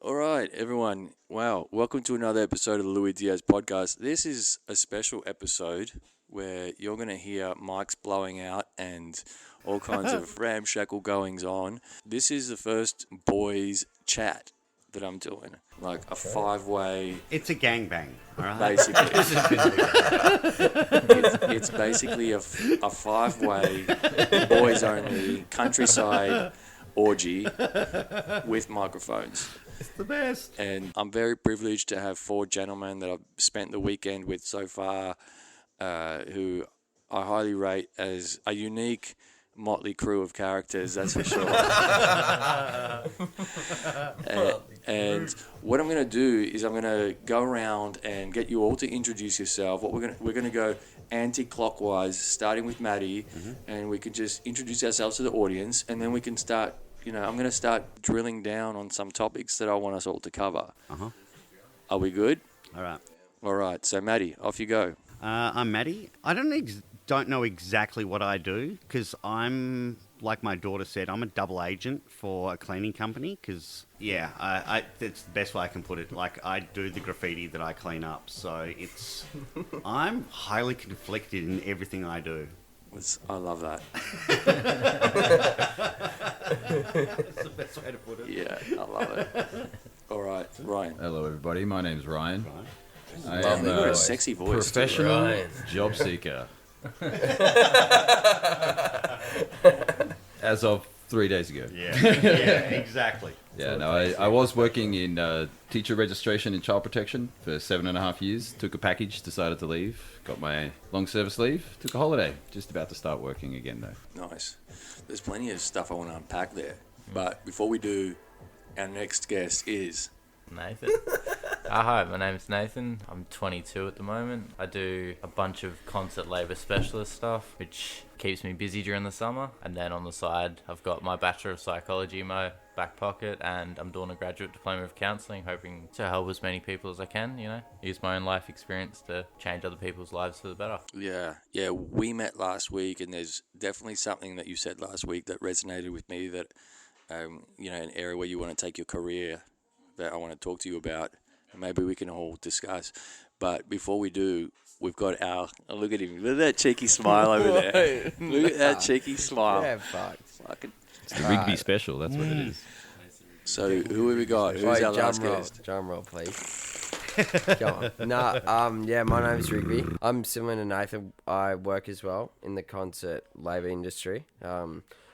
All right, everyone. Wow. Welcome to another episode of the Louis Diaz podcast. This is a special episode where you're going to hear mics blowing out and all kinds of ramshackle goings on. This is the first boys chat that I'm doing. Like a five-way... It's a gangbang, all right? Basically. it's basically a five-way, boys-only, countryside orgy with microphones. It's the best. And I'm very privileged to have four gentlemen that I've spent the weekend with so far, who I highly rate as a unique motley crew of characters, that's for sure. and what I'm going to do is I'm going to go around and get you all to introduce yourself. We're going to go anti-clockwise, starting with Matty, and we can just introduce ourselves to the audience, and then we can start. I'm going to start drilling down on some topics that I want us all to cover. Are we good? All right. So, Matty, off you go. I'm Matty. I don't know exactly what I do because I'm, like my daughter said, I'm a double agent for a cleaning company because, that's the best way I can put it. Like, I do the graffiti that I clean up. So, I'm highly conflicted in everything I do. I love that. That's the best way to put it. Yeah, I love it. All right, Ryan. Hello, everybody. My name's Ryan. I You've am got a a sexy voice. professional job seeker. As of 3 days ago. Yeah, exactly. Yeah, no, I was working in teacher registration and child protection for 7.5 years. Took a package, decided to leave. Got my long service leave. Took a holiday. Just about to start working again, though. Nice. There's plenty of stuff I want to unpack there. But before we do, our next guest is... Nathan. Hi, my name's Nathan. I'm 22 at the moment. I do a bunch of concert labour specialist stuff, which keeps me busy during the summer. And then on the side, I've got my Bachelor of Psychology in my back pocket, and I'm doing a graduate diploma of counselling, hoping to help as many people as I can, use my own life experience to change other people's lives for the better. Yeah, we met last week, and there's definitely something that you said last week that resonated with me that, an area where you want to take your career that I want to talk to you about, and maybe we can all discuss. But before we do, we've got our... Oh, look at him. Look at that cheeky smile over there. Look at that cheeky smile. Yeah, fucked. Fucking... It's the Rigby special, that's what it is. So, who have we got? Who's our last guest? Drum roll, please. My name's Rigby. I'm similar to Nathan. I work as well in the concert labour industry,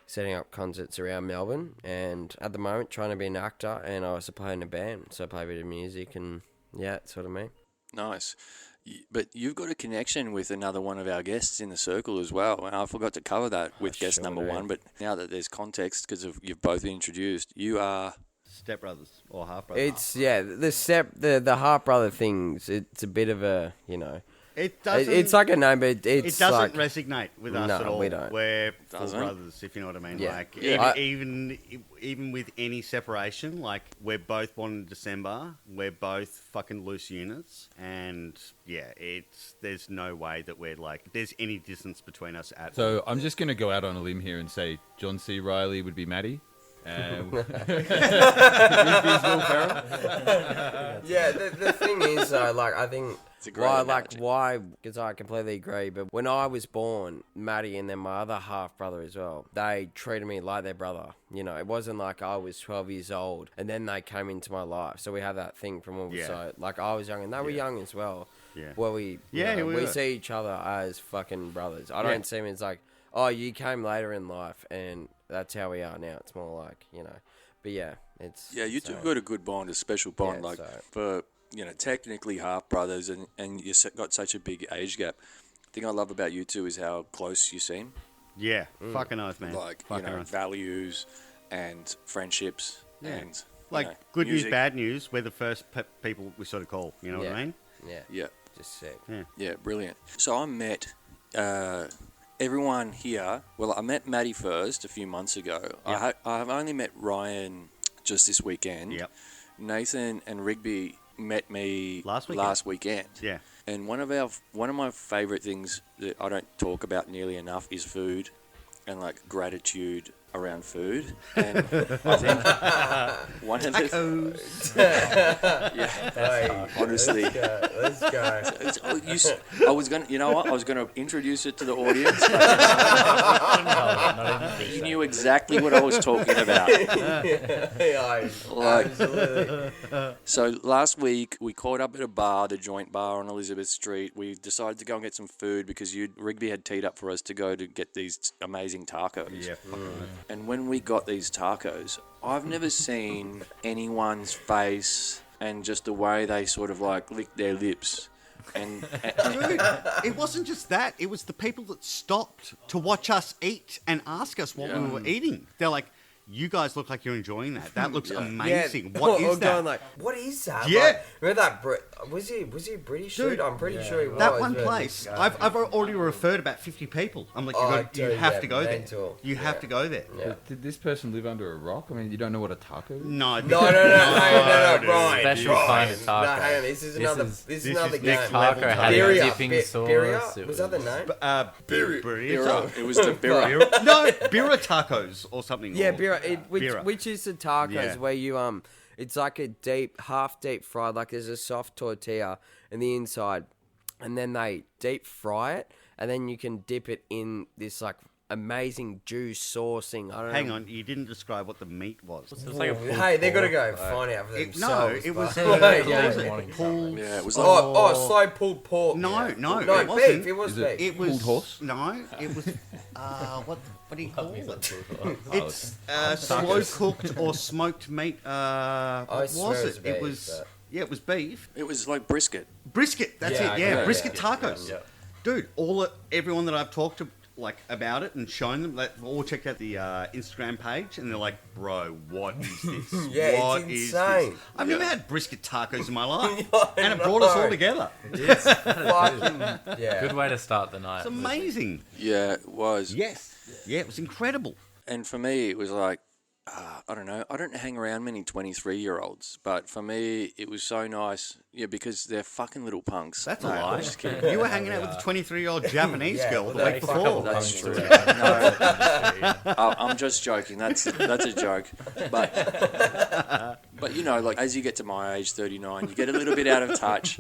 setting up concerts around Melbourne, and at the moment trying to be an actor, and I also play in a band, so I play a bit of music, and it's sort of me. Nice. But you've got a connection with another one of our guests in the circle as well. And I forgot to cover that with guest number one, but now that there's context, because you've both introduced, you are... Stepbrothers or half-brothers. It's, the half-brother things, it's a bit of a, It doesn't... It's like a name, but it doesn't resonate with us at all. We don't. We're full brothers, if you know what I mean. Yeah. Like, Yeah. even with any separation, like, we're both born in December. We're both fucking loose units. And, there's no way that there's any distance between us at all. So I'm just going to go out on a limb here and say John C. Reilly would be Matty. The thing is, I think... Why? Because I completely agree. But when I was born, Matty and then my other half brother as well, they treated me like their brother. It wasn't like I was 12 years old and then they came into my life. So we have that thing from when we were I was young and they were young as well. Yeah. Well, we see each other as fucking brothers. I don't see them as like, oh, you came later in life and that's how we are now. It's more like, But it's... Yeah, you two got a good bond, a special bond. For... technically half brothers, and you got such a big age gap. The thing I love about you two is how close you seem. Yeah, fucking oath, man. Values and friendships and good music. news, bad news. We're the first people we sort of call. You know what I mean? Yeah. Just sick. Yeah, brilliant. So I met everyone here. Well, I met Matty first a few months ago. Yep. I have only met Ryan just this weekend. Yep. Nathan and Rigby met me last weekend. Yeah. And one of my favourite things that I don't talk about nearly enough is food and gratitude around food, and I think one of the honestly, let's go. I was gonna, you know what? I was gonna introduce it to the audience. You knew exactly what I was talking about. Absolutely. So last week we caught up at a bar, the Joint Bar on Elizabeth Street. We decided to go and get some food because Rigby had teed up for us to go to get these amazing tacos. Yeah. And when we got these tacos, I've never seen anyone's face and just the way they sort of like licked their lips. And Dude, it wasn't just that. It was the people that stopped to watch us eat and ask us what we were eating. They're like, you guys look like you're enjoying that. That looks amazing. What is that? Going like, what is that? Yeah. Like, remember that? Was he a British dude? I'm pretty sure he was. That one place, I've already referred about 50 people. I'm like, you have to go there. You have to go there. Yeah. Did this person live under a rock? I mean, you don't know what a taco is? No, Brian. Special kind of taco. No, hang on. This is another game. This taco had a dipping sauce. Was that the name? Birra. it was the birra. No, birra tacos or something. Yeah, or- birra. birra. Which is the tacos Yeah. where you it's like a half deep fried, like there's a soft tortilla in the inside, and then they deep fry it, and then you can dip it in this like amazing juice saucing. I don't Hang know. on, you didn't describe what the meat was. It was like a pulled Hey, they're gonna pork, go like- find out for No, themselves. it was Pulled- Yeah, it was like slow pulled pork. No, yeah. no, no, it wasn't. beef. It was Is it- beef. It was Pulled horse? No, it was what do you call it? Oh, It's slow cooked or smoked meat. What swear was it was it? beef, It was but- yeah, it was beef. it was like brisket. Brisket. That's Yeah, it. Yeah, okay, brisket yeah, tacos. yeah. Dude, everyone that I've talked to about it and shown them, they've all checked out the Instagram page, and they're like, "Bro, what is this? Yeah, What it's is insane. this?" I've never had brisket tacos in my life, I and it brought us all know. together. It's fucking yeah. Good way to start the night. It's amazing. Yeah, it was. Yes. Yeah, it was incredible. And for me, it was like, I don't know. I don't hang around many 23-year-olds, but for me, it was so nice. Yeah, because they're fucking little punks. That's a No, lie. I'm just kidding. You were hanging out with a 23-year-old Japanese Yeah, girl well, the week they before. That's true. I'm just joking. That's a joke. But you know, like as you get to my age, 39, you get a little bit out of touch,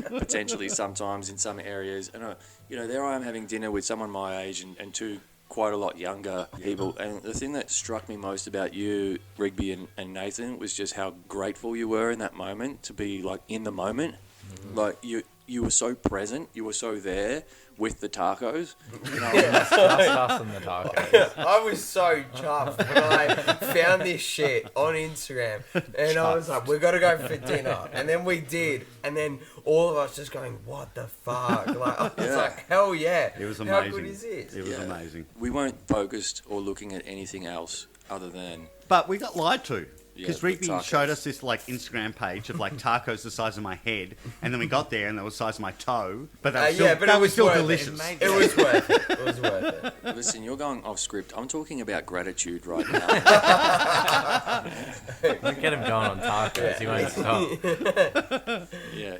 potentially sometimes in some areas. And you know, there I am having dinner with someone my age and two quite a lot younger people. And the thing that struck me most about you, Rigby and Nathan, was just how grateful you were in that moment to be like in the moment. Mm-hmm. Like you were so present, you were so there with the tacos. You know, Just us and the tacos. I was so chuffed when I found this shit on Instagram, and I was like, "We got to go for dinner," and then we did, and then all of us just going, "What the fuck?" Like I was like, "Hell yeah!" It was How amazing. good is this? It was Yeah. amazing. we weren't focused or looking at anything else other than But we got lied to. Because Yeah, Rigby tacos. showed us this like Instagram page of like tacos the size of my head, and then we got there and they were the size of my toe. But that was still, but that it was still worth delicious. It was worth it. It was worth it. Listen, you're going off script. I'm talking about gratitude right now. Don't get him going on tacos. He won't stop. Yeah.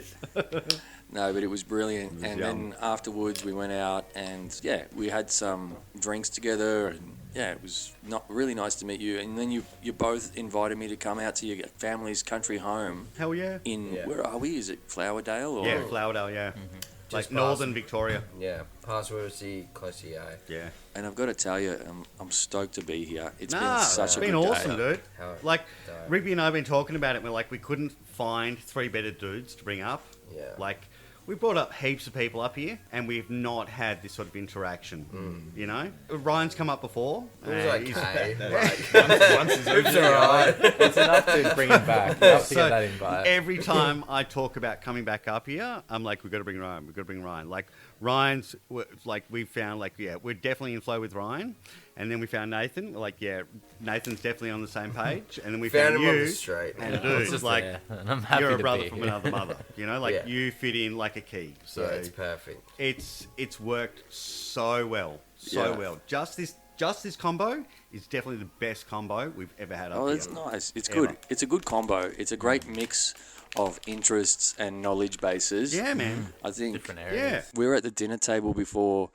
No, but it was brilliant. And yum. then afterwards we went out and we had some drinks together and it was really nice to meet you. And then you both invited me to come out to your family's country home Hell yeah. where are we? Is it Flowerdale or Yeah, Flowerdale, yeah. Like Just northern Victoria. Yeah, past Wilsey, close to Yale. Yeah. And I've got to tell you, I'm stoked to be here. It's Nah, been such it's a been good awesome, day. dude. How- Like, dope. Rigby and I have been talking about it. We're like, we couldn't find three-bedded dudes to bring up. Yeah. Like, we brought up heaps of people up here, and we've not had this sort of interaction. You know, Ryan's come up before. It was and okay. It's alright. It's enough to bring him back. Enough to So get that invite. every time I talk about coming back up here, I'm like, we've got to bring Ryan. We've got to bring Ryan. Like, Ryan's, like, we found, like, yeah, we're definitely in flow with Ryan. And then we found Nathan. We're like, yeah, Nathan's definitely on the same page. And then we Found found him on you. the street. And It's dude, just like, there, and I'm happy you're a to brother be from here. another mother. You know, like, Yeah. you fit in like a key. So Yeah, it's perfect. it's worked so well. So Yeah. well. Just this combo is definitely the best combo we've ever had up Oh, here. that's nice. It's Ever. good. It's a good combo. It's a great mix of interests and knowledge bases. Yeah, man. I think Different Yeah. areas. we were at the dinner table before,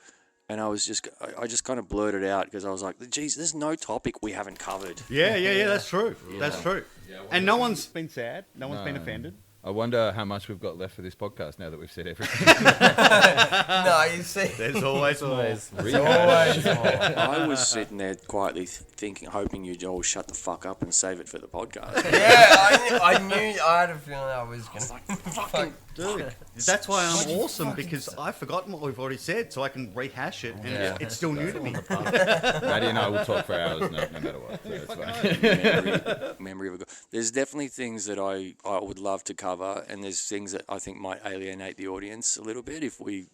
and I just kind of blurted out because I was like, geez, there's no topic we haven't covered. Yeah, that's true. That's true. And no one's been sad. No one's been offended. I wonder how much we've got left for this podcast now that we've said everything. No, you see. There's always more. There's always more. I was sitting there quietly thinking, hoping you'd all shut the fuck up and save it for the podcast. Yeah, I knew. I had a feeling I was going to Fucking Dude, that's why I'm awesome, because I've forgotten what we've already said, so I can rehash it, and it's still new to me. Maddie and I will talk for hours no matter what. So it's fine. memory of a god. There's definitely things that I would love to cover, and there's things that I think might alienate the audience a little bit if we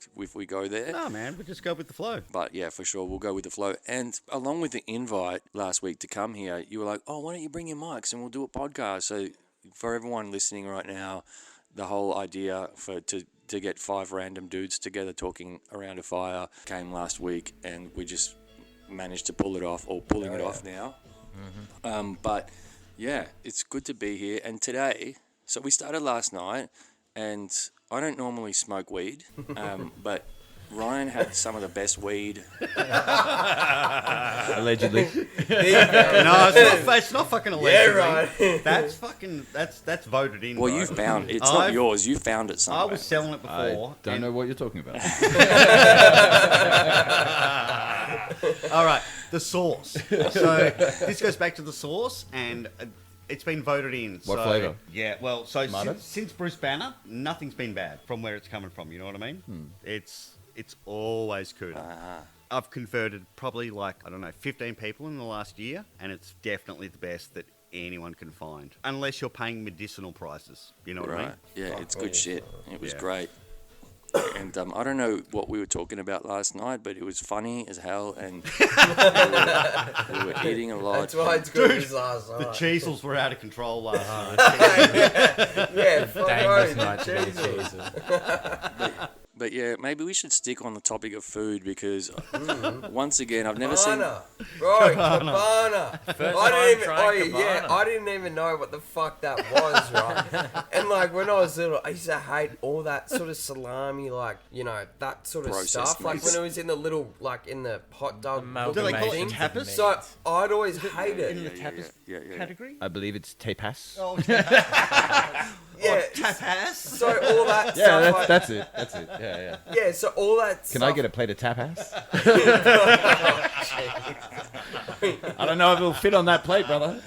go there. No, man, we just go with the flow. But yeah, for sure, we'll go with the flow. And along with the invite last week to come here, you were like, oh, why don't you bring your mics and we'll do a podcast? So for everyone listening right now, the whole idea to get 5 random dudes together talking around a fire came last week, and we just managed to pull it off, or pulling it off now. Mm-hmm. But yeah, it's good to be here. And today, so we started last night, and I don't normally smoke weed, but Ryan had some of the best weed. Allegedly. No, it's not fucking allegedly. Yeah, right. That's voted in. Well, bro. you found it. It's not yours. You found it somewhere. I was selling it before. I don't know what you're talking about. All right, the sauce. So this goes back to the sauce, and it's been voted in. What flavour? Yeah, well, so since Bruce Banner, nothing's been bad from where it's coming from. You know what I mean? It's always good. I've converted probably 15 people in the last year, and it's definitely the best that anyone can find, unless you're paying medicinal prices. You know what I mean? Yeah, it's good shit. It was great. And I don't know what we were talking about last night, but it was funny as hell, and we were eating a lot. That's why it's good as last night. The cheesels were out of control last night. Yeah, fuck Dangerous right, night the to be cheese. Jesus. But yeah, maybe we should stick on the topic of food, because once again, I've never seen... Bro, cabana. Cabana. I didn't even know what the fuck that was, right? And when I was little, I used to hate all that sort of salami, that sort of Processed stuff. Like meats. when it was in the little, in the hot dog Do they call it thing. tapas? So I'd always hate In it. the tapas category? I believe it's tapas. Oh, Yeah. tapas? So all that Yeah, stuff. that's it. That's it. Yeah. Yeah, so all that Can stuff. I get a plate of tapas? I don't know if it'll fit on that plate, brother.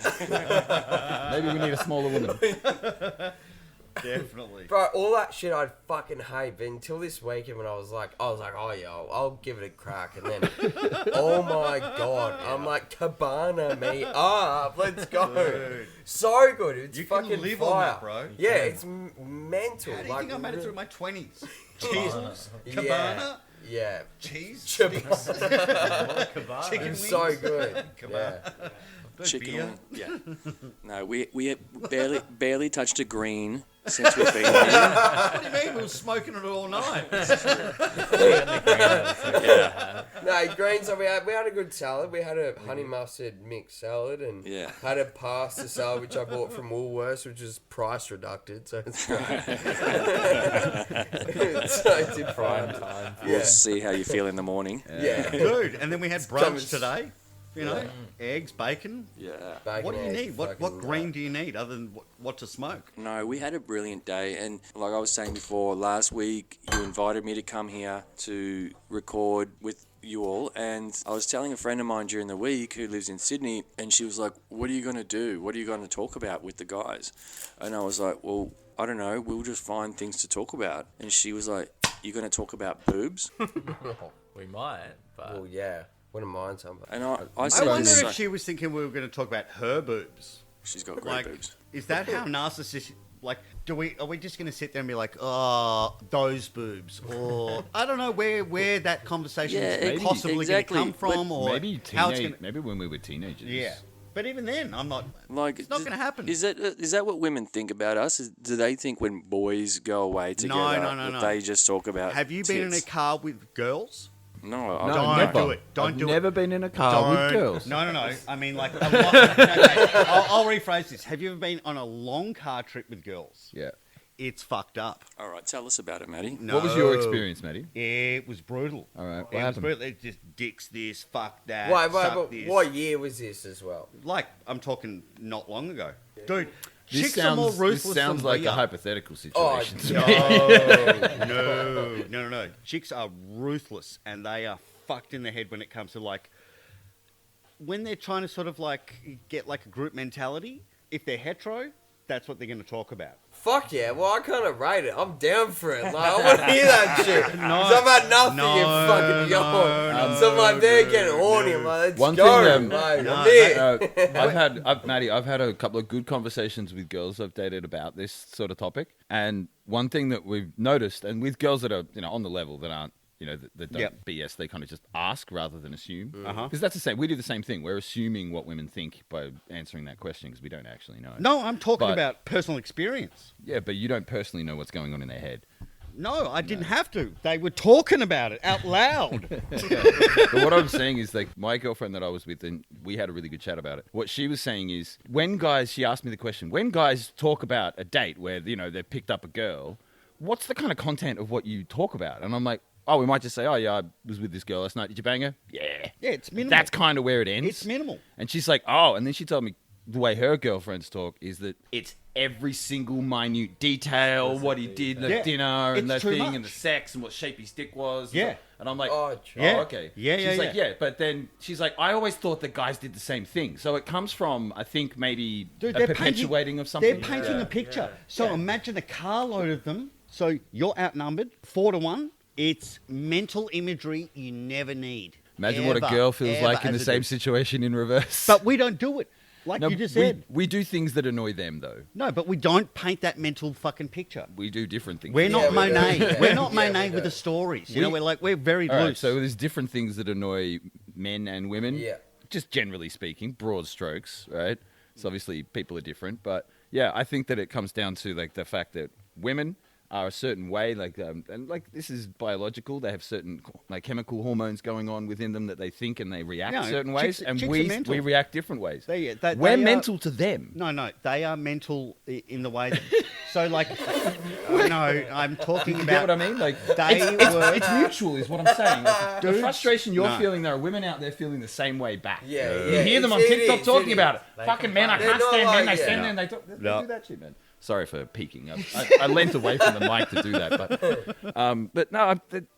Maybe we need a smaller woman. Definitely. Bro, all that shit I'd fucking hate, but until this weekend when I was like, oh yeah, I'll give it a crack, and then, oh my god, I'm like, cabana me up, let's go. Dude. So good, it's You fucking can live fire. on that, bro. Yeah, it's mental. How do you think I made it through my 20s? Cheezels, Yeah. cabana, Yeah. cheese, Cabana. sticks, chicken wings. It's so good. Cabana. Yeah. Chicken beer. wing. Yeah. No, we had barely touched a green since we've been here. What do you mean? We were smoking it all night. No, greens. We had a good salad. We had a honey mustard mixed salad, and had a pasta salad which I bought from Woolworths, which is price reducted, so it's great. So it's in prime time. We'll see how you feel in the morning. Yeah. Dude, and then we had coming- brunch today. You know, eggs, bacon. Yeah. Bacon, What do you eggs, need? What fucking green do you need other than what to smoke? No, we had a brilliant day, and like I was saying before, last week you invited me to come here to record with you all, and I was telling a friend of mine during the week who lives in Sydney, and she was like, what are you going to do? What are you going to talk about with the guys? And I was like, well, I don't know, we'll just find things to talk about. And she was like, you're going to talk about boobs? We might, but... Well, yeah. Wouldn't mind something. And I I said, wonder this- if she was thinking we were going to talk about her boobs. she's got great boobs. Is that how narcissistic? Like, are we just going to sit there and be like, oh, those boobs, or I don't know where that conversation is maybe, possibly exactly, going to come from, or Maybe how it's going. maybe when we were teenagers. Yeah, but even then, I'm not. Like, It's not going to happen. Is that what women think about us? Do they think when boys go away together No. they just talk about Have you been in a tits? car with girls? No, I No, Don't never. do it. Don't I've do it. never been in a car with Don't- girls. No. I mean, like, a lot, okay, I'll rephrase this. Have you ever been on a long car trip with girls? Yeah. it's fucked up. All right, tell us about it, Matty. No. What was your experience, Matty? It was brutal. All right, what It was happened? brutal. It just dicks this, fuck that, Wait, suck this. what year was this as well? Like, I'm talking not long ago. Dude, This chicks are more ruthless this sounds than like we a are. hypothetical Oh, situation to me. No. Chicks are ruthless, and they are fucked in the head when it comes to, like, when they're trying to sort of, like, get, like, a group mentality, if they're hetero, that's what they're going to talk about. Fuck yeah, well, I kind of rate it. I'm down for it. Like, I want to hear that shit. Because I've had nothing in fucking yawn. So I'm like, they're getting horny. I'm like, let's One go. thing, Like, I'm here. Matty, I've had a couple of good conversations with girls I've dated about this sort of topic, and one thing that we've noticed, and with girls that are on the level that aren't that don't BS, they kind of just ask rather than assume. Because that's the same. We do the same thing. We're assuming what women think by answering that question because we don't actually know. No, I'm talking about personal experience. Yeah, but you don't personally know what's going on in their head. No, I didn't have to. They were talking about it out loud. But what I'm saying is, like, my girlfriend that I was with, and we had a really good chat about it. What she was saying is, she asked me the question, when guys talk about a date where, they picked up a girl, what's the kind of content of what you talk about? And I'm like, oh, we might just say, oh, yeah, I was with this girl last night. Did you bang her? Yeah. Yeah, it's minimal. That's kind of where it ends. It's minimal. And she's like, oh, and then she told me the way her girlfriends talk is that it's every single minute detail, what he did at dinner and the thing and the sex and what shape his dick was. Yeah. And I'm like, okay. Yeah, she's like, yeah. But then she's like, I always thought that guys did the same thing. So it comes from, I think, maybe a perpetuating of something. They're painting a picture. So imagine a carload of them. So you're outnumbered 4-1. It's mental imagery you never need. Imagine what a girl feels like in the same situation in reverse. But we don't do it. Like you just said. We do things that annoy them, though. No, but we don't paint that mental fucking picture. We do different things. We're not Monet. We're not Monet with the stories. We're very loose. Right, so there's different things that annoy men and women. Yeah. Just generally speaking, broad strokes, right? So obviously people are different. But yeah, I think that it comes down to like the fact that women are a certain way, and this is biological. They have certain chemical hormones going on within them that they think and they react certain ways, and we react different ways. We're mental to them. No, they are mental in the way that. So no, I'm talking about. You get what I mean? It's mutual, is what I'm saying. The frustration you're feeling, there are women out there feeling the same way back. Yeah. You hear them on TikTok talking about it. Fucking men, I can't stand men. They stand there and they do that shit, man. Sorry for peeking. I leant away from the mic to do that, but no,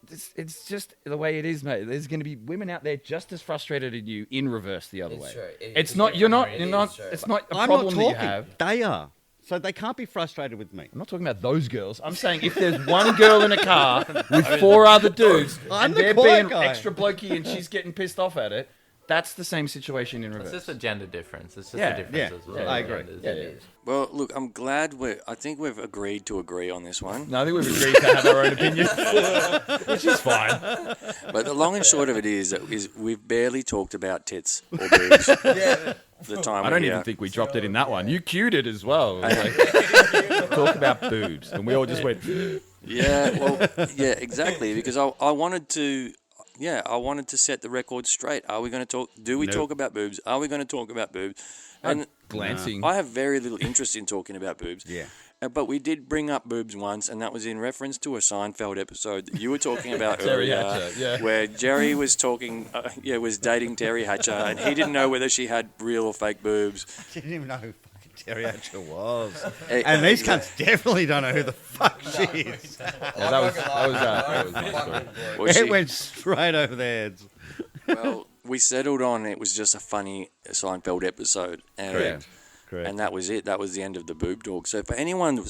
it's just the way it is, mate. There's going to be women out there just as frustrated as you in reverse the other way. True. It's not. You're not. It's not a problem that you have. They are. So they can't be frustrated with me. I'm not talking about those girls. I'm saying if there's one girl in a car with 4 other dudes and they're being extra blokey and she's getting pissed off at it, that's the same situation in reverse. It's just a gender difference. It's just a difference as well. I agree. Yeah. Well, look, I'm glad I think we've agreed to agree on this one. No, I think we've agreed to have our own opinion, which is fine. But the long and short of it is we've barely talked about tits or boobs. The time I don't even think we dropped it in that one. You cued it as well. Talk about boobs, and we all just went. Yeah, exactly. Because I wanted to. Yeah, I wanted to set the record straight. Are we going to talk? Do we talk about boobs? Are we going to talk about boobs? And glancing. I have very little interest in talking about boobs. Yeah. But we did bring up boobs once, and that was in reference to a Seinfeld episode that you were talking about earlier, where Jerry was was dating Terry Hatcher, and he didn't know whether she had real or fake boobs. I didn't even know who fucking Terry Hatcher was. And these cunts definitely don't know who the fuck she is. That was my story. Well, it went straight over their heads. Well, we settled on it was just a funny Seinfeld episode. And Correct. And that was it. That was the end of the boob talk. So for anyone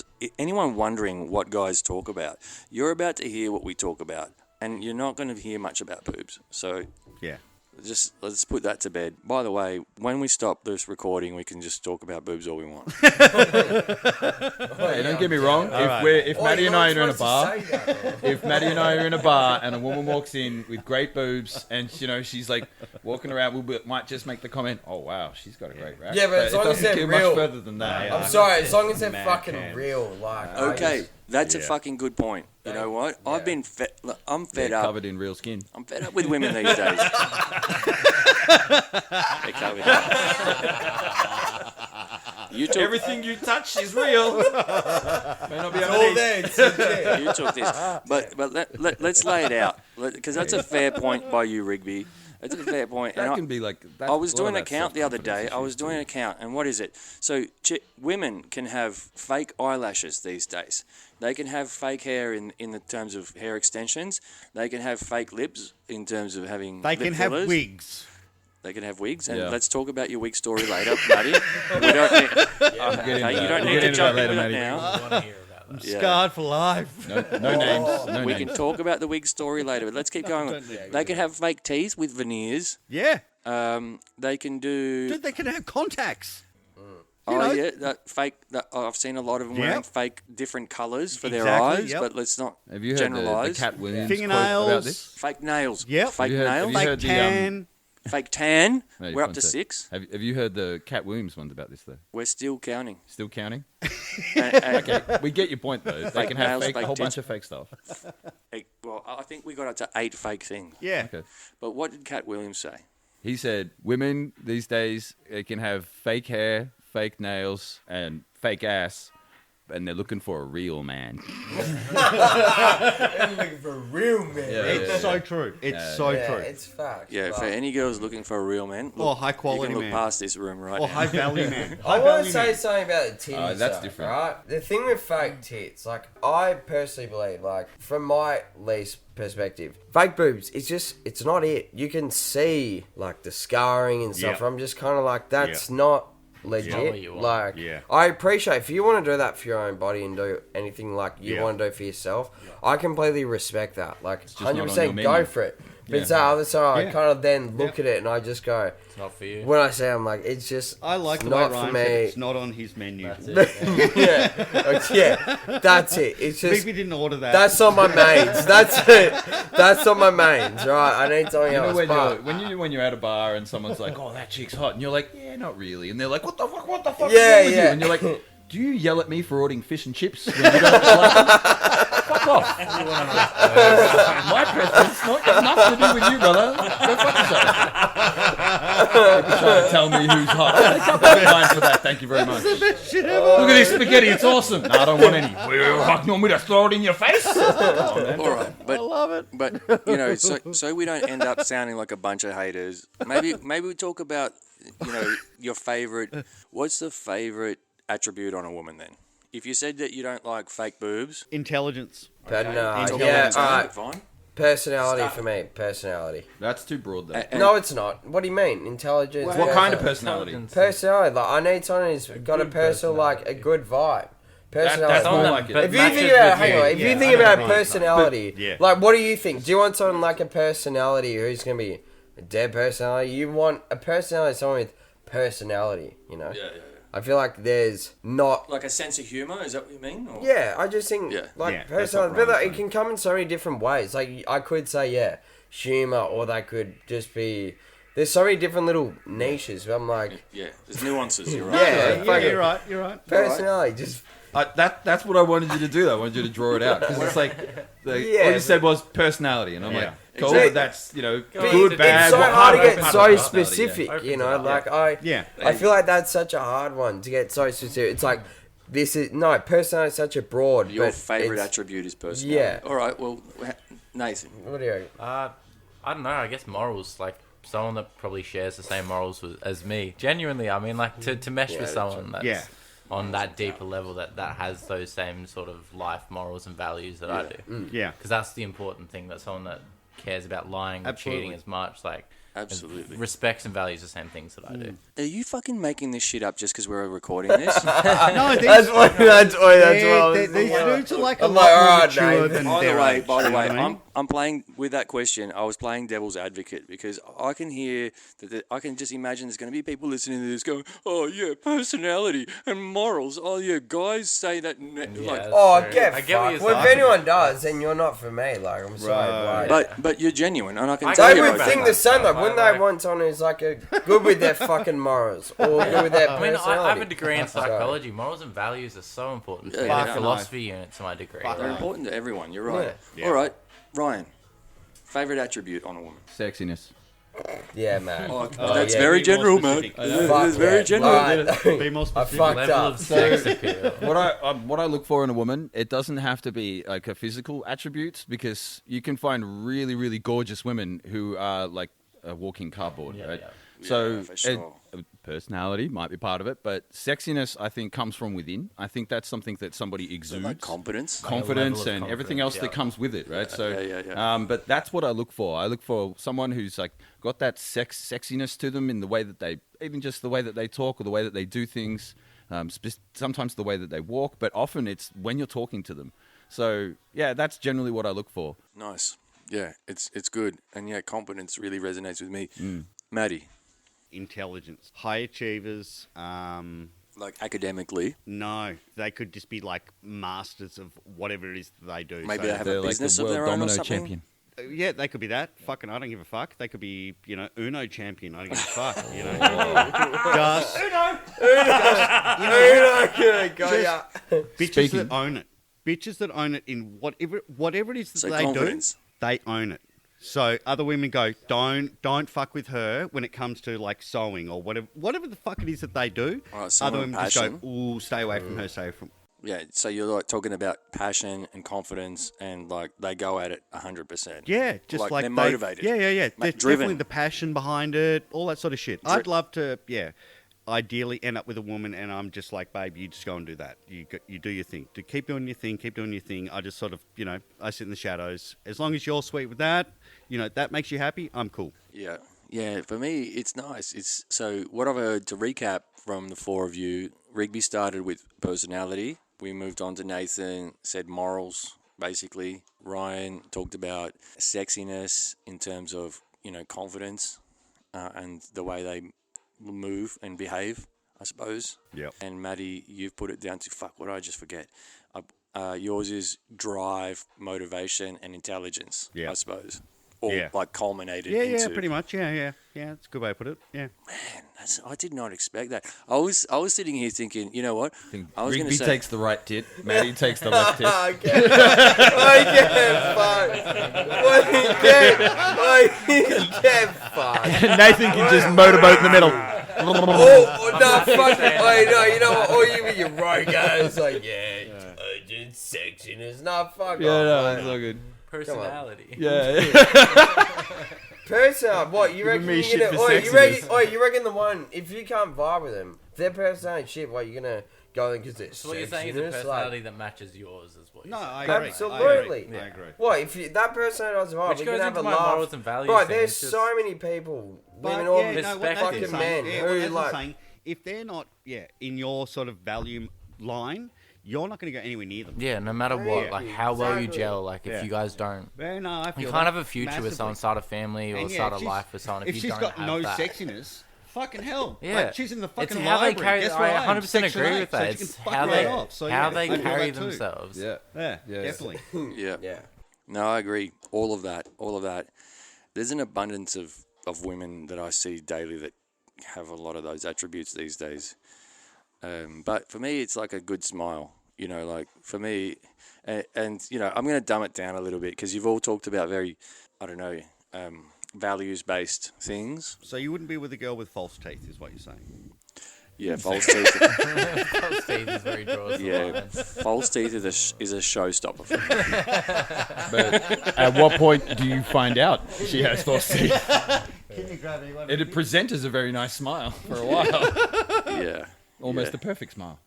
wondering what guys talk about, you're about to hear what we talk about. And you're not going to hear much about boobs. So yeah. Just let's put that to bed. By the way, when we stop this recording, we can just talk about boobs all we want. Hey, don't get me wrong. If Matty and I are in a bar, and a woman walks in with great boobs, and she's like walking around, we might just make the comment, "Oh wow, she's got a great rack." Yeah, but as long as they're get real, much further than that. I'm sorry, as long as they're fucking real, like. Okay, that's a fucking good point. You know what? Yeah. I'm fed up. Covered in real skin. I'm fed up with women these days. They're covered. You took Everything you touch is real. May not be All underneath. there. It's legit. you took this, but let's lay it out because that's a fair point by you, Rigby. That's a fair point. That And can be like. I was doing an account the other day. I was doing an account, and what is it? So women can have fake eyelashes these days. They can have fake hair in the terms of hair extensions. They can have fake lips in terms of having. They lip can have fillers. Wigs. They can have wigs, and Yeah. let's talk about your wig story later, Matty. We don't need, you don't need to jump into that now. I want to hear about that. Yeah. Scarred for life. No names. No We names. can talk about the wig story later, but let's keep going. They can have fake teeth with veneers. Yeah. They can do. Dude, they can have contacts. Oh know. yeah, that fake. I've seen a lot of them wearing Yep. fake different colours for their Exactly, eyes, yep. but let's not Have you heard the generalise. Cat Williams Fingernails. quote about this? Fake nails. Yep. Fake Have you heard- nails. have you Fake heard the, tan. Fake tan. No, you We're up can't to say. 6. Have you heard the Cat Williams ones about this though? We're still counting. Still counting? And- Okay, we get your point though. They Fake can have nails, fake, a fake whole tits. bunch of fake stuff. well, I think we got up to 8 fake things. Yeah. Okay. But what did Cat Williams say? He said women these days they can have fake hair, fake nails, and fake ass, and they're looking for a real man. I'm looking for a real man. It's so true. It's so Yeah, true. it's facts. Yeah, but for any girls looking for a real man, Or high quality you can look man. past this room right Or now. high value man. I High want value to say man. something about the titties. That's though, different. right? The thing with fake tits, like I personally believe, like from my least perspective, fake boobs, it's not it. You can see like the scarring and stuff. Yeah. I'm just kind of like, that's not legit. Not what you want. Like, Yeah. I appreciate if you want to do that for your own body and do anything like you Yeah. want to do for yourself. I completely respect that. Like, just not on your 100% go menu. for it. But Yeah. it's that other side. I Yeah. kind of then look at it and I just go, It's not for you. when I say I'm like, it's just I like it's the way not Ryan for said me. it's not on his menu. That's it. yeah, that's it. It's just Rigby didn't order that. that's not my mains. That's it. That's not my mains, right? I need something You know else. when But when you're at a bar and someone's like, "Oh, that chick's hot," and you're like, "Yeah, not really," and they're like, "What the fuck? What the fuck?" is Yeah, wrong with you?" yeah. And you're like, "Do you yell at me for ordering fish and chips when you don't like them? Fuck off!" My preference got nothing to do with you, brother. Go fuck yourself. People trying to tell me who's hot. That's fine for that. Thank you very much. Look at this spaghetti. It's awesome. No, I don't want any. Well, fuck, you want me to throw it in your face? All right, but I love it. But you know, so we don't end up sounding like a bunch of haters. Maybe we talk about your favorite. What's the favorite attribute on a woman then? If you said that you don't like fake boobs, Intelligence. but no, yeah, intelligence, alright. fine. Personality Start. for me. Personality. That's too broad, though. And- No, it's not. What do you mean? Intelligence. What kind of personality? personality? Personality. Like I need someone who's got a good personal, like a good vibe. Personality. That's more Someone like that- it. If you matches think about, with hang you. on, if you Yeah, think I know about what you mean. personality, But, yeah. like what do you think? Do you want someone like a personality who's gonna be a dead personality? You want a personality, someone with personality. You know. Yeah. I feel like there's not. Like a sense of humor, is that what you mean? Or? Yeah, I just think Yeah. like Yeah, that's personality, what but like, Ryan's it can come in so many different ways. Like I could say humor, or they could just be. There's so many different little niches. But I'm like Yeah, there's nuances. You're right. Yeah, fuck it. You're right. You're right. personality, just That's what I wanted you to do. Though. I wanted you to draw it out because it's like all Yeah, you said was personality, and I'm Yeah. like, cool. Exactly. That's But good, bad. it's so what hard to part get of so personality, yeah. specific, Opens you know. it up. Like Yeah. I feel like that's such a hard one to get so specific. It's like this is no personality is such a broad. Your but favorite it's- attribute is personality. Yeah. All right. Well, Nathan. What do you reckon? I don't know. I guess morals, like someone that probably shares the same morals as me. Genuinely, I mean, like to mesh with that's someone that's Yeah. on that deeper level that has those same sort of life morals and values that I do. Yeah. Because that's the important thing. That someone that cares about lying or cheating Absolutely. as much, like Absolutely. respects and values the same things that I do. Are you fucking making this shit up just because we're recording this? No, these, That's why. That's why. That's why. these dudes are like a I'm lot like, more alright, mature Nathan. than By the their way, age, by the you know way, what I mean? I'm playing with that question. I was playing devil's advocate because I can hear I can just imagine there's going to be people listening to this going, "Oh yeah, personality and morals. Oh yeah, guys say that." Like, Oh, True. get I get what fucked. you're Well, if saying. anyone does, then you're not for me. Like, I'm sorry. Like, but you're genuine, and I can I tell they you. would about think that. the same. Like, I wouldn't they like- want someone who's like good with their fucking morals or good with their I mean, personality? I have a degree in Sorry. psychology. Morals and values are so important. Yeah, Yeah, yeah. a philosophy unit to my degree. They're important to everyone. You're right. Yeah. All right, Ryan. Favorite attribute on a woman? Sexiness. Yeah, man. That's yeah, very be more general, man. specific. It's very general. Right. Be more I specific. fucked Level up. of sex appeal. What I look for in a woman, it doesn't have to be like a physical attributes, because you can find really, really gorgeous women who are like a walking cardboard, right? Yeah. So Yeah, for sure. personality might be part of it, but sexiness, I think, comes from within. I think that's something that somebody exudes. Like confidence. Confidence Like a level of and everything else confidence, that comes with it, right? Yeah. But that's what I look for. I look for someone who's like got that sexiness to them in the way that they, even just the way that they talk or the way that they do things. Sometimes the way that they walk, but often it's when you're talking to them. So yeah, that's generally what I look for. Nice. Yeah, it's good. And yeah, confidence really resonates with me. Matty, Intelligence. High achievers. like academically, No, they could just be like masters of whatever it is that they do. maybe So- they have They're a like business the of world their own or domino something. champion. Yeah, they could be that. Fucking, I don't give a fuck. They could be, Uno champion. I don't give a fuck. Just bitches Speaking. that own it. Bitches that own it in whatever it is that So they confidence. do. They own it. So other women go, don't fuck with her when it comes to like sewing or whatever the fuck it is that they do. Right, Other someone women with just go, passion. ooh, stay away from her. Stay from. Yeah, so you're like talking about passion and confidence, and like they go at it 100%. Yeah, just Like, like they're motivated. Yeah. There's driven. definitely the passion behind it, all that sort of shit. I'd love to, ideally end up with a woman, and I'm just like, babe, you just go and do that. You do your thing. Keep doing your thing. I just sort of, I sit in the shadows. As long as you're sweet with that, that makes you happy, I'm cool. Yeah. For me, it's nice. It's so what I've heard, to recap from the four of you. Rigby started with personality. We moved on to Nathan, said morals, basically. Ryan talked about sexiness in terms of, confidence and the way they move and behave, I suppose. Yep. And Matty, you've put it down to, what did I just forget? Yours is drive, motivation, and intelligence, Yeah. I suppose. Or Yeah. like culminated Yeah, into... pretty much. Yeah. That's a good way to put it. Yeah. Man, I did not expect that. I was sitting here thinking, you know what? I was going to Rigby say... takes the right tit, Matty takes the left tit. Nathan can just motorboat in the middle. No, fuck it. No, you know what? Or you're right, guys. Like, intelligence, sexiness. No, fuck Yeah, off. no, man. it's all good. Personality. Yeah. Personality. What, you reckon me you're shit gonna... for you reckon the one... If you can't vibe with them, if their personality shit, what, you're gonna go in because it's So what you're saying is a personality that matches yours is what you're No, saying. I agree. Absolutely. I agree. What, if that personality doesn't vibe, Which we goes can have a into my laugh. morals and values Right, thing, there's it's just- so many people, women But, or what Respect Nathan's fucking saying- men, yeah, who what Nathan's like... saying, if they're not, in your sort of value line, you're not going to go anywhere near them. Yeah, no matter what, Yeah. like how well you Exactly. gel, like if Yeah. you guys don't... Well, no, I feel You that can't have a future with massively. someone, start a family, or And start a she's- life with someone if you she's don't got have no that. sexiness, fucking hell. Yeah. Like, she's in the fucking It's how they library. carry. Guess where I I am? 100% Section agree 8, with so that. she can It's fuck how right they off. So, how yeah, they I feel carry that too. themselves. Yeah. Yeah, Yeah. definitely. Yeah. Yeah. No, I agree. All of that. There's an abundance of women that I see daily that have a lot of those attributes these days. But for me, it's like a good smile. Like for me, and I'm going to dumb it down a little bit because you've all talked about very, I don't know, values-based things. So you wouldn't be with a girl with false teeth, is what you're saying? Yeah, false teeth. False teeth is where he draws the Yeah, line. false teeth is a showstopper for me. But at what point do you find out she has false teeth? It present as a very nice smile for a while. Yeah. Almost yeah. a perfect smile.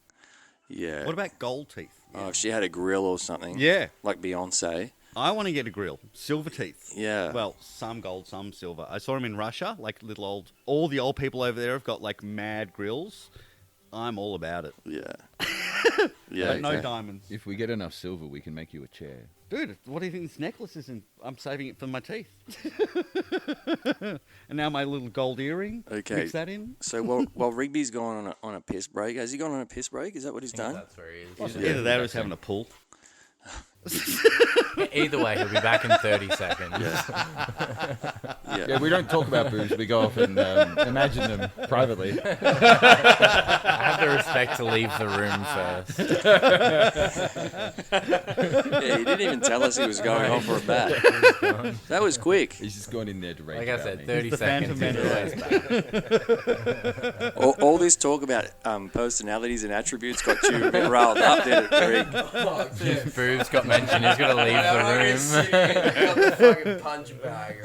Yeah. What about gold teeth? Oh, if she had a grill or something. Yeah. Like Beyonce. I want to get a grill. Silver teeth. Yeah. Well, some gold, some silver. I saw them in Russia, like all the old people over there have got like mad grills. I'm all about it. Yeah. Yeah. But no okay. diamonds. If we get enough silver, we can make you a chair. Dude, what do you think this necklace is in? I'm saving it for my teeth. And now my little gold earring. Okay. Mix that in. So while Rigby's gone on a piss break, has he gone on a piss break? Is that what he's I think done? that's where he is. Either that or he's having a pull. Either way, he'll be back in 30 seconds. Yeah, we don't talk about boobs. We go off and imagine them privately. I have the respect to leave the room first. Yeah, he didn't even tell us he was going off for a bat. That was quick. He's just going in there to rage Like I about said, me. 30 the seconds. Phantom Either way. All this talk about personalities and attributes got you a bit riled up there, Greg. His boobs got mentioned. He's got to leave the room. Got the fucking punch bag,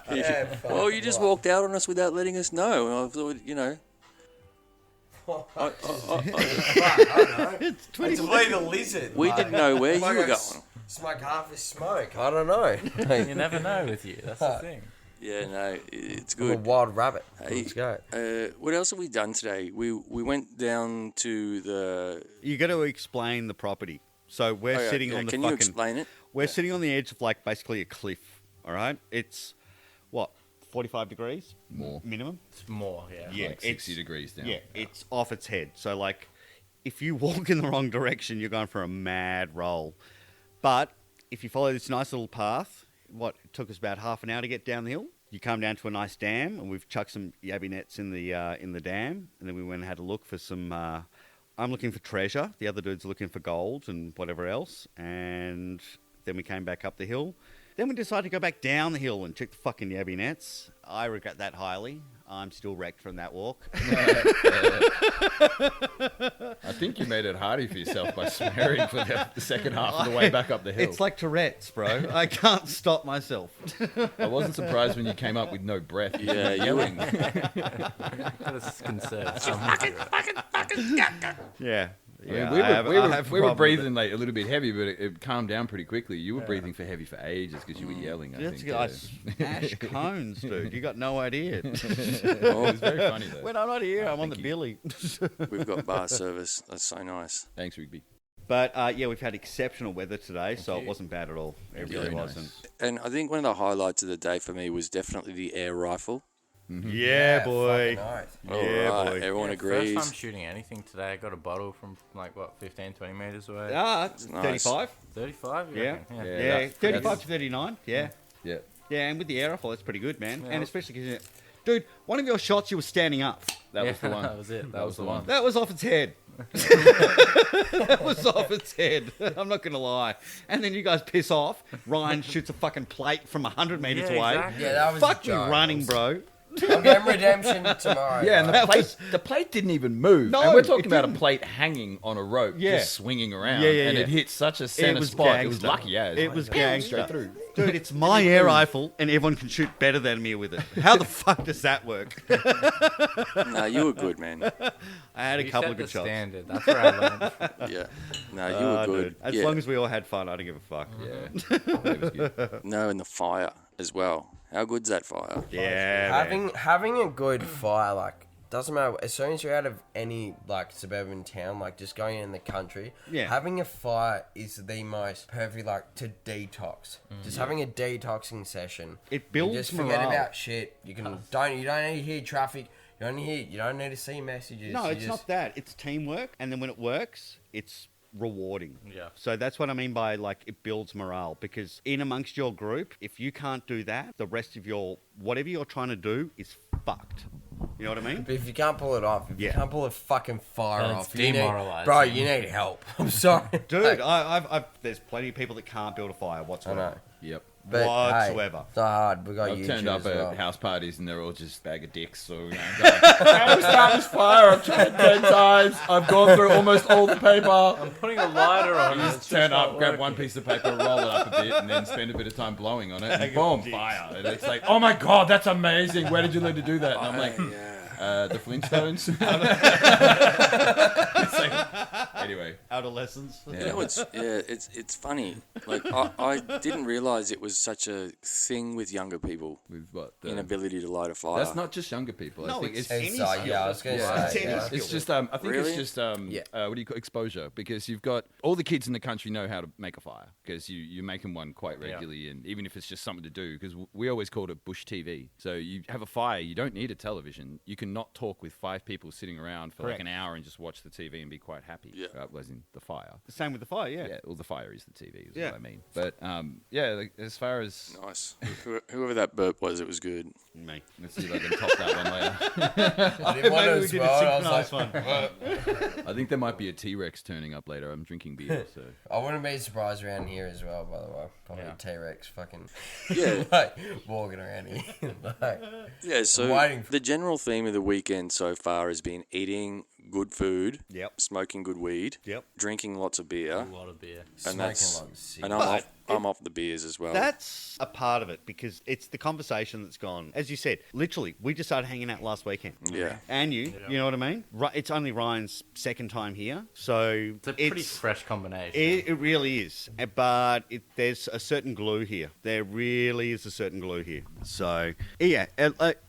right? Well, you just walked out on us without letting us know. And I thought, you know. It's play the lizard. We didn't know where you were going. Smoke half his smoke. I don't know. You never know with you. That's the thing. Yeah, no, it's I'm a good. wild rabbit. Hey, Let's go. what else have we done today? We went down to the. You got to explain the property. So we're sitting on the Can fucking. you explain it? We're sitting on the edge of like basically a cliff. All right, it's what 45 degrees More. minimum. It's more, yeah. Yeah, Like 60 degrees down. Yeah, it's off its head. So like, if you walk in the wrong direction, you're going for a mad roll. But if you follow this nice little path, it took us about half an hour to get down the hill. You come down to a nice dam, and we've chucked some yabby nets in the dam, and then we went and had a look for some. I'm looking for treasure. The other dude's looking for gold and whatever else, and then we came back up the hill. Then we decided to go back down the hill and check the fucking yabby nets. I regret that highly. I'm still wrecked from that walk. I think you made it harder for yourself by swearing for the second half of the way back up the hill. It's like Tourette's, bro. I can't stop myself. I wasn't surprised when you came up with no breath. You Yeah, were you yelling. Gotta conserve some. Yeah. I mean, Yeah, we were breathing like a little bit heavy, but it calmed down pretty quickly. You were breathing for heavy for ages because you were yelling. I think. I smash cones, dude. You got no idea. It was very funny though. When I'm not here, I'm on the you. billy. We've got bar service. That's so nice. Thanks, Rigby. But yeah, we've had exceptional weather today, so it wasn't bad at all. It really Very nice. wasn't. And I think one of the highlights of the day for me was definitely the air rifle. Yeah, boy. Fucking oath. Yeah, All right, boy. everyone First agrees. time shooting anything today. I got a bottle from like, 15, 20 metres away. It's Nice. 35. 35? you Yeah. reckon? Yeah, that's- 35 that's- to 39. Yeah. Yeah. Yeah, and with the air rifle, that's pretty good, man. Yeah. And especially because, dude, one of your shots, you were standing up. That was the one. That was it. That was the one. That was off its head. That was off its head. I'm not going to lie. And then you guys piss off. Ryan shoots a fucking plate from 100 metres Yeah, away. exactly. Yeah, that was Fuck a you joke. running, bro. I'm getting redemption tomorrow. Yeah, and right? the plate didn't even move. No, and we're talking it about a didn't. plate hanging on a rope, Yeah. just swinging around. Yeah, yeah, and yeah. it hit such a center was spot. It was gangster. lucky, yeah. It was straight gangster. through. Dude, it's my air rifle, and everyone can shoot better than me with it. How the fuck does that work? No, you were good, man. I had a You couple set of good the shots. standard. That's where I learned. Yeah. No, you were good. Dude, as Yeah. long as we all had fun, I don't give a fuck. Yeah. That was good. No, and the fire as well. How good's that fire? Yeah, man. Having a good fire, like, doesn't matter. As soon as you're out of any like suburban town, like just going in the country, Yeah. having a fire is the most perfect, like, to detox. Just having a detoxing session. It builds You just forget morale. about shit. You don't need to hear traffic. You don't need to see messages. No, You it's just, not that. It's teamwork, and then when it works, it's rewarding. Yeah. So that's what I mean by like it builds morale, because in amongst your group, if you can't do that, the rest of your whatever you're trying to do is fucked. You know what I mean? But if you can't pull it off, if you Yeah. can't pull a fucking fire Then it's off, you demoralising. bro, you need help. I'm sorry, Dude, Like, I've there's plenty of people that can't build a fire I whatsoever. know. Yep. But, Whatsoever. Hey, it's not hard. We got I've YouTube turned up as at well. house parties and they're all just bag of dicks. So, you know, how to start this fire? I've tried 10 times. I've gone through almost all the paper. I'm putting a lighter on. You just turn up, grab one piece of paper, roll it up a bit, and then spend a bit of time blowing on it, and boom, fire. And it's like, oh my god, that's amazing. Where did you learn to do that? And I'm like, the Flintstones. It's like, anyway. Adolescents. You know, it's funny. Like I didn't realize it was such a thing with younger people. With what? Inability to light a fire. That's not just younger people. I No, think it's it's any Inside, skill. yeah, I was gonna Yeah. say. It's Yeah. any It's just, I think Really? it's just, Yeah. what do you call exposure? Because you've got all the kids in the country know how to make a fire because you're making one quite regularly, and even if it's just something to do, because we always called it bush TV. So you have a fire, you don't need a television. You can can not talk with 5 people sitting around for Correct. like an hour and just watch the TV and be quite happy. Yeah. Was in the fire. The same with the fire, yeah. Yeah, well, the fire is the TV, is Yeah. what I mean. But yeah, like, as far as Nice. Whoever that burp was, it was good. Me. let's see if I can top that one later. I didn't want to Maybe we as did well, a and I was synchronized one. I think there might be a T-Rex turning up later. I'm drinking beer, so I wouldn't be surprised around here as well, by the way. Probably Yeah. T-Rex fucking Yeah. like walking around here. Like, Yeah, so waiting for- the general theme of the weekend so far has been eating good food, Yep. smoking good weed, Yep. drinking lots of beer, A lot of beer. and smoking that's like sick. and I'm off the beers as well. That's a part of it because it's the conversation that's gone. As you said, literally, we just started hanging out last weekend. Yeah. And you know what I mean? It's only Ryan's second time here, so It's a pretty fresh combination. It really is, but there's a certain glue here. There really is a certain glue here. So, yeah,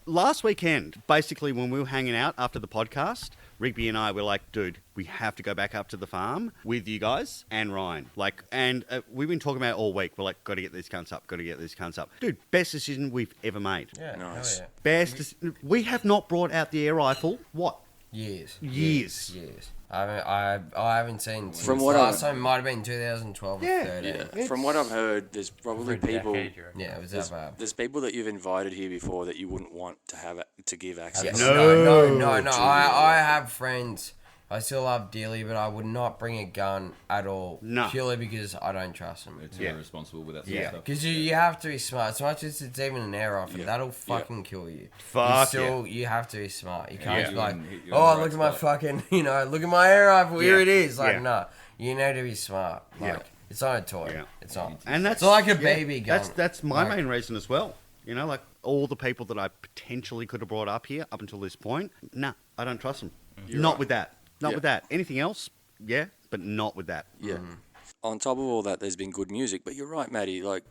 last weekend, basically, when we were hanging out after the podcast, Rigby and I were like, dude, we have to go back up to the farm with you guys and Ryan. And we've been talking about it all week. We're like, got to get these cunts up, got to get these cunts up. Dude, best decision we've ever made. Yeah, Nice. hell We have not brought out the air rifle, what? yeah. Years. I haven't seen since From what last time. Might have been 2012 Yeah. or 13. Yeah. It's- From what I've heard, there's probably For a people. decade, you reckon? Yeah, it was that bad. There's people that you've invited here before that you wouldn't want to give access. Yeah, no. I have friends I still love dearly, but I would not bring a gun at all. No. Purely because I don't trust them. It's Yeah. irresponsible with that sort Yeah. of stuff. Because you have to be smart. As much as it's even an air rifle, Yeah. that'll fucking kill you. Fuck You have to be smart. You can't Yeah. just be like, Hit you on oh, the look right at my spot. fucking, look at my air rifle. Here Yeah. it is. Like, Yeah. no. You need to be smart. Like, Yeah. it's not a toy. Yeah. It's not. And that's It's like a baby gun. That's my Like- main reason as well. You know, like all the people that I potentially could have brought up here up until this point, nah, I don't trust them. Not with that. Not Yeah. with that. Anything else, yeah, but not with that. Yeah. On top of all that, there's been good music. But you're right, Matty. Like,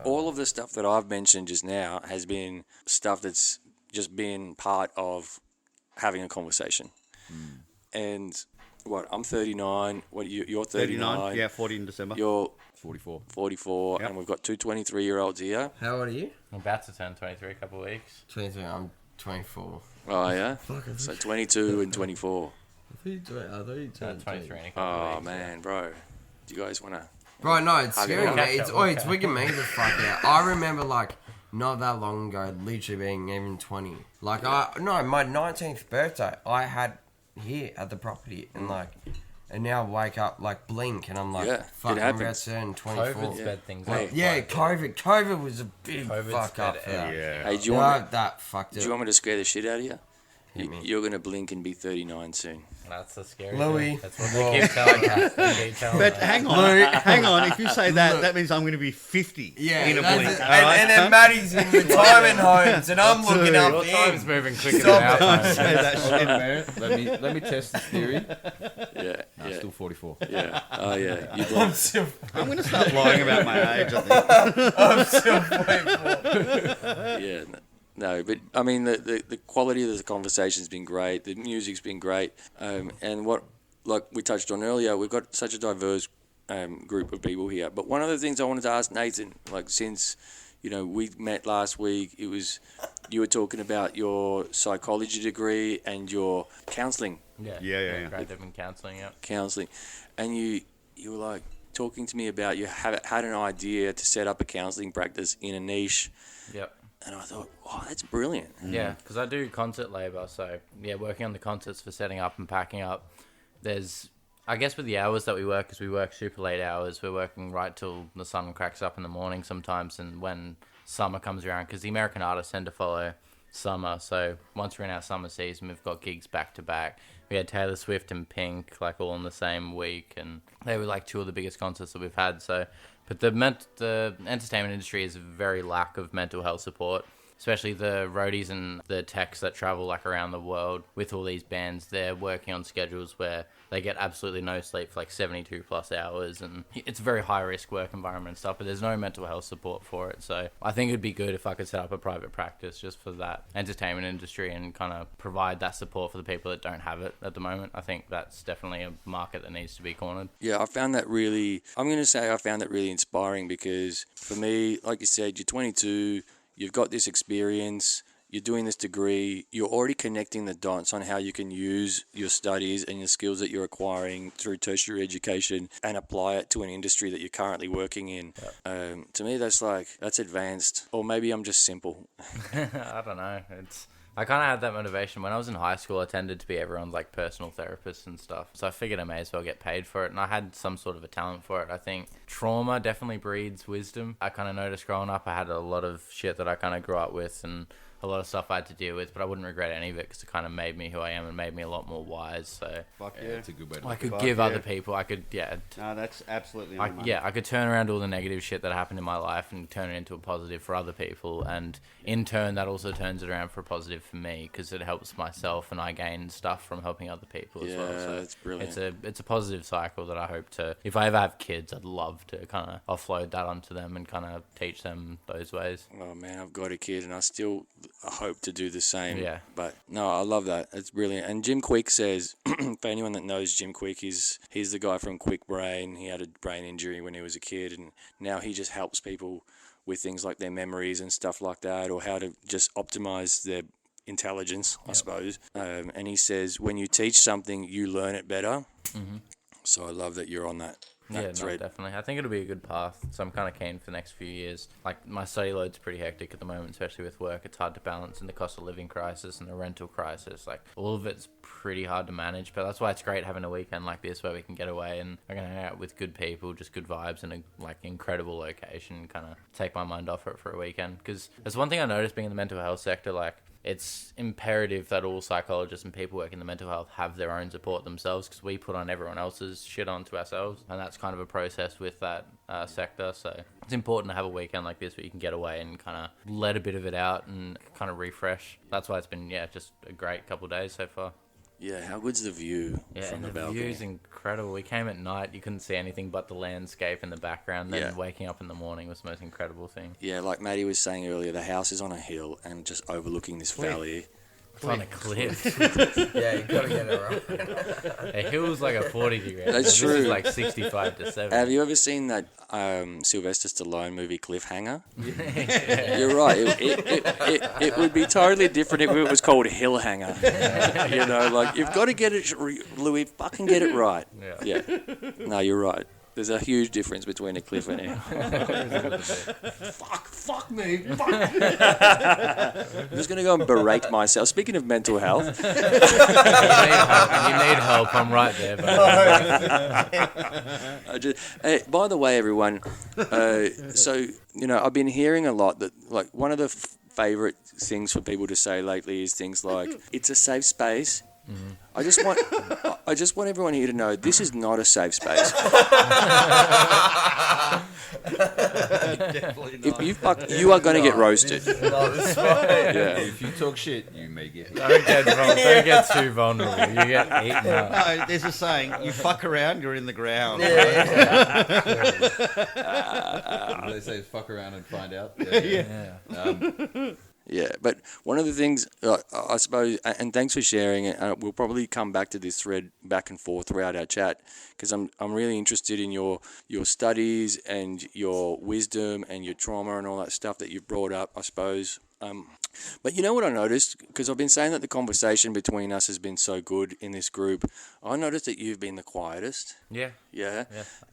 all of the stuff that I've mentioned just now has been stuff that's just been part of having a conversation. And I'm 39. You're 39. Yeah, 40 in December. You're 44. 44, Yep. and we've got two 23-year-olds here. How old are you? I'm about to turn 23 a couple of weeks. 23. I'm 24. Oh, yeah? So 22 and 24. I thought you turned 23 in a couple Oh, of weeks. man, bro. Do you guys want to... Bro, no, it's Have you scary, got- mate. It's wigging me the fuck out. I remember, like, not that long ago, literally being even 20. Like, my 19th birthday, I had here at the property, and, like, and now I wake up, like, blink, and I'm like, Yeah, fuck, it I'm about happens. to turn 24. COVID's sped things Hey, up. Yeah, quite a bit. COVID was a big COVID fuck up sped for that. Yeah. Hey, do you Yeah, want that fucked do it. you want me to scare the shit out of you? Hit me. You're going to blink and be 39 soon. That's the scary Louis. thing. That's what they keep telling us. They keep telling But us. hang on, hang on. If you say that, that means I'm going to be 50 Yeah, in a that's blink. it. all right? And then Matty's in retirement homes, and I'm looking Dude, up Your time's him. moving quicker Stop than it. our time. Say that Hold on shit. a minute. Let me test this theory. Yeah, Nah, yeah, still 44. yeah. Oh, yeah. You I'm blink. still, I'm going to start lying about my age, I think. I'm still 44. Yeah. No, but I mean, the quality of the conversation's been great. The music's been great. And what, like we touched on earlier, we've got such a diverse group of people here. But one of the things I wanted to ask Nathan, like since, we met last week, you were talking about your psychology degree and your counselling. Yeah. Grade 7 counselling, yeah. Counselling. And you were like talking to me about you had an idea to set up a counselling practice in a niche. Yep. And I thought, wow, that's brilliant. Yeah, because I do concert labour, so yeah, working on the concerts for setting up and packing up. There's, I guess, with the hours that we work, because we work super late hours, we're working right till the sun cracks up in the morning sometimes, and when summer comes around, because the American artists tend to follow summer, so once we're in our summer season, we've got gigs back to back. We had Taylor Swift and Pink, like all in the same week, and they were like two of the biggest concerts that we've had, so... But the entertainment industry is a very lack of mental health support, especially the roadies and the techs that travel like around the world with all these bands. They're working on schedules where they get absolutely no sleep for like 72 plus hours, and it's a very high risk work environment and stuff, but there's no mental health support for it. So I think it'd be good if I could set up a private practice just for that entertainment industry and kind of provide that support for the people that don't have it at the moment. I think that's definitely a market that needs to be cornered. Yeah, I found that really inspiring because for me, like you said, you're 22, you've got this experience, you're doing this degree, you're already connecting the dots on how you can use your studies and your skills that you're acquiring through tertiary education and apply it to an industry that you're currently working in. To me, that's advanced. Or maybe I'm just simple. I don't know. I kind of had that motivation. When I was in high school, I tended to be everyone's like personal therapist and stuff. So I figured I may as well get paid for it. And I had some sort of a talent for it. I think trauma definitely breeds wisdom. I kind of noticed growing up, I had a lot of shit that I kind of grew up with and a lot of stuff I had to deal with, but I wouldn't regret any of it because it kind of made me who I am and made me a lot more wise. So That's a good way to I look could at it. give other people, I could, No, that's absolutely I could turn around all the negative shit that happened in my life and turn it into a positive for other people, and in turn that also turns it around for a positive for me because it helps myself and I gain stuff from helping other people as well. So that's brilliant. It's a positive cycle that I hope to, if I ever have kids, I'd love to kind of offload that onto them and kind of teach them those ways. Oh man, I've got a kid and I still hope to do the same. Yeah. But no, I love that. It's brilliant. And Jim Quick says, for anyone that knows Jim Quick, he's the guy from Quick Brain. He had a brain injury when he was a kid, and now he just helps people with things like their memories and stuff like that, or how to just optimize their intelligence, I suppose. And he says, when you teach something, you learn it better. Mm-hmm. So I love that you're on that. Yeah, no, definitely. I think it'll be a good path. So I'm kind of keen for the next few years. Like, my study load's pretty hectic at the moment, especially with work. It's hard to balance in the cost of living crisis and the rental crisis. Like, all of it's pretty hard to manage. But that's why it's great having a weekend like this where we can get away and I can hang out with good people, just good vibes and a incredible location, kind of take my mind off it for a weekend. Because there's one thing I noticed being in the mental health sector, like, it's imperative that all psychologists and people working in the mental health have their own support themselves, because we put on everyone else's shit onto ourselves, and that's kind of a process with that sector. So it's important to have a weekend like this where you can get away and kind of let a bit of it out and kind of refresh. That's why it's been just a great couple of days so far. Yeah, how good's the view from the balcony? The view's incredible. We came at night, you couldn't see anything but the landscape in the background. Then waking up in the morning was the most incredible thing. Yeah, like Matty was saying earlier, the house is on a hill and just overlooking this valley. It's on a cliff. Yeah, you gotta get it right. A hill's like a 40-degree. That's true. This is like 65 to 70. Have you ever seen that Sylvester Stallone movie Cliffhanger? You're right. It would be totally different if it was called Hillhanger. You know, like, you've got to get it, Louis, fucking get it right. Yeah. No, you're right. There's a huge difference between a cliff and a hill. Fuck me. Fuck. I'm just going to go and berate myself. Speaking of mental health. You need help. I'm right there. Hey, by the way, everyone, so, I've been hearing a lot that, like, one of the favourite things for people to say lately is things like, it's a safe space. Mm-hmm. I just want everyone here to know this is not a safe space. If you fuck, you are going to get roasted. If you talk shit, you may get hit. Don't get too vulnerable. You get eaten up. No, there's a saying: you fuck around, you're in the ground. They say fuck around and find out. Yeah, but one of the things, I suppose, and thanks for sharing it, we'll probably come back to this thread back and forth throughout our chat, because I'm really interested in your studies and your wisdom and your trauma and all that stuff that you've brought up, I suppose. But you know what I noticed? Because I've been saying that the conversation between us has been so good in this group. I noticed that you've been the quietest. Yeah. Yeah.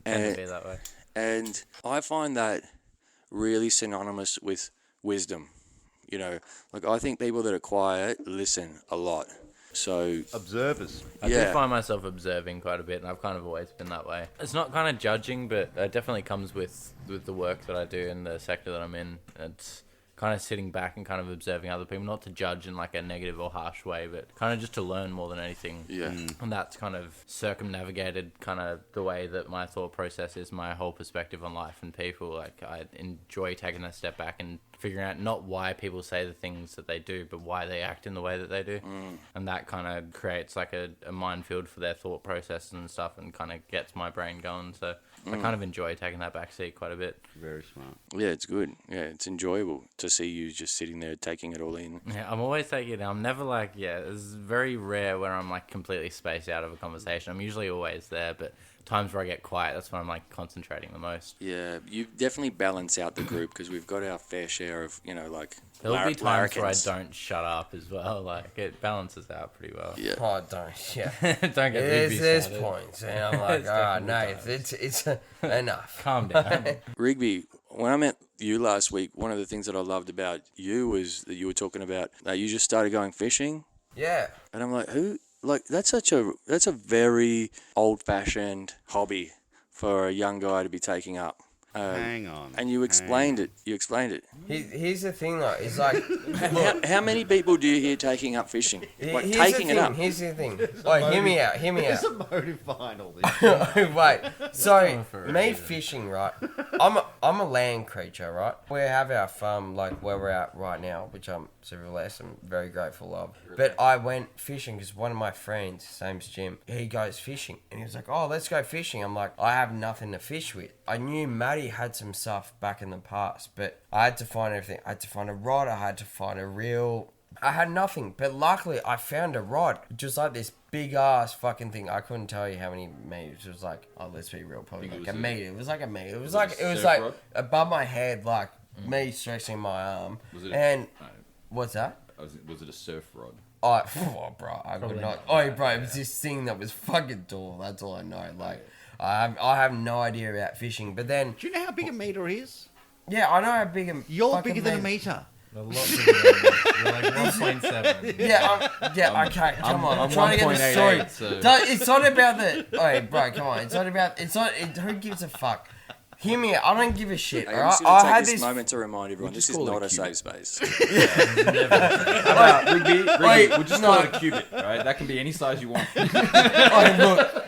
I tend to be that way. And I find that really synonymous with wisdom. Like, I think people that are quiet listen a lot. So Observers. I do find myself observing quite a bit, and I've kind of always been that way. It's not kind of judging, but it definitely comes with the work that I do in the sector that I'm in. It's kind of sitting back and kind of observing other people, not to judge in like a negative or harsh way, but kind of just to learn more than anything. Yeah. And that's kind of circumnavigated kind of the way that my thought process is, my whole perspective on life and people. Like, I enjoy taking a step back and figuring out not why people say the things that they do, but why they act in the way that they do. And that kind of creates like a minefield for their thought process and stuff, and kind of gets my brain going. So I kind of enjoy taking that back seat quite a bit. Very smart. Yeah, it's good. Yeah, it's enjoyable to see you just sitting there taking it all in. Yeah, I'm always taking it. I'm never like, it's very rare where I'm like completely spaced out of a conversation. I'm usually always there, but times where I get quiet, that's when I'm like concentrating the most. Yeah, you definitely balance out the group because we've got our fair share of, you know, like There'll be times where I larrikins. don't shut up as well. Like, it balances out pretty well. Yeah. Oh, don't. Yeah. Don't get Rigby There's started. points, and I'm like, all right, definitely no, it's enough. Calm down. Rigby, when I met you last week, one of the things that I loved about you was that you were talking about that you just started going fishing, Yeah. and I'm like, who? Like that's a very old-fashioned hobby for a young guy to be taking up. Hang on. And you explained it. You explained it. Here's the thing, though. It's like, How many people do you hear taking up fishing? Like here's taking the it thing, up. Here's the thing. Wait, hear me out. There's a motive behind all this. Wait, so going for a me reason. fishing, right? I'm a land creature, right? We have our farm like where we're at right now, which I'm super blessed and very grateful of. But I went fishing because one of my friends, his name's Jim, he goes fishing and he was like, "Oh, let's go fishing." I'm like, I have nothing to fish with. I knew Matty had some stuff back in the past, but I had to find everything. I had to find a rod. I had to find a reel. I had nothing, but luckily I found a rod, just like this big ass fucking thing. I couldn't tell you how many meters. It was like, oh, let's be real, probably like a meter. It was like a meter. It was like rod? above my head, like me stretching my arm. Was it And what's that? Was it a surf rod? Oh, bro, I would not. Oh, bro, it was this thing that was fucking tall. That's all I know. Like, I have no idea about fishing. But then, Do you know how big a meter is? yeah, I know how big a You're fucking bigger than a meter. A lot bigger than that. You're like 1.7. Yeah, okay, come on. I'm trying to get the 1.88, story. so- It's not about the. Oh, bro, come on. It's not about. Who gives a fuck? Hear me out. I don't give a shit. I'm Alright, just going I to had take this this. moment to remind everyone this is call it not a a cubit. safe space. Rigby, Wait, we'll just call it a cubit, right? That can be any size you want. Oh, look.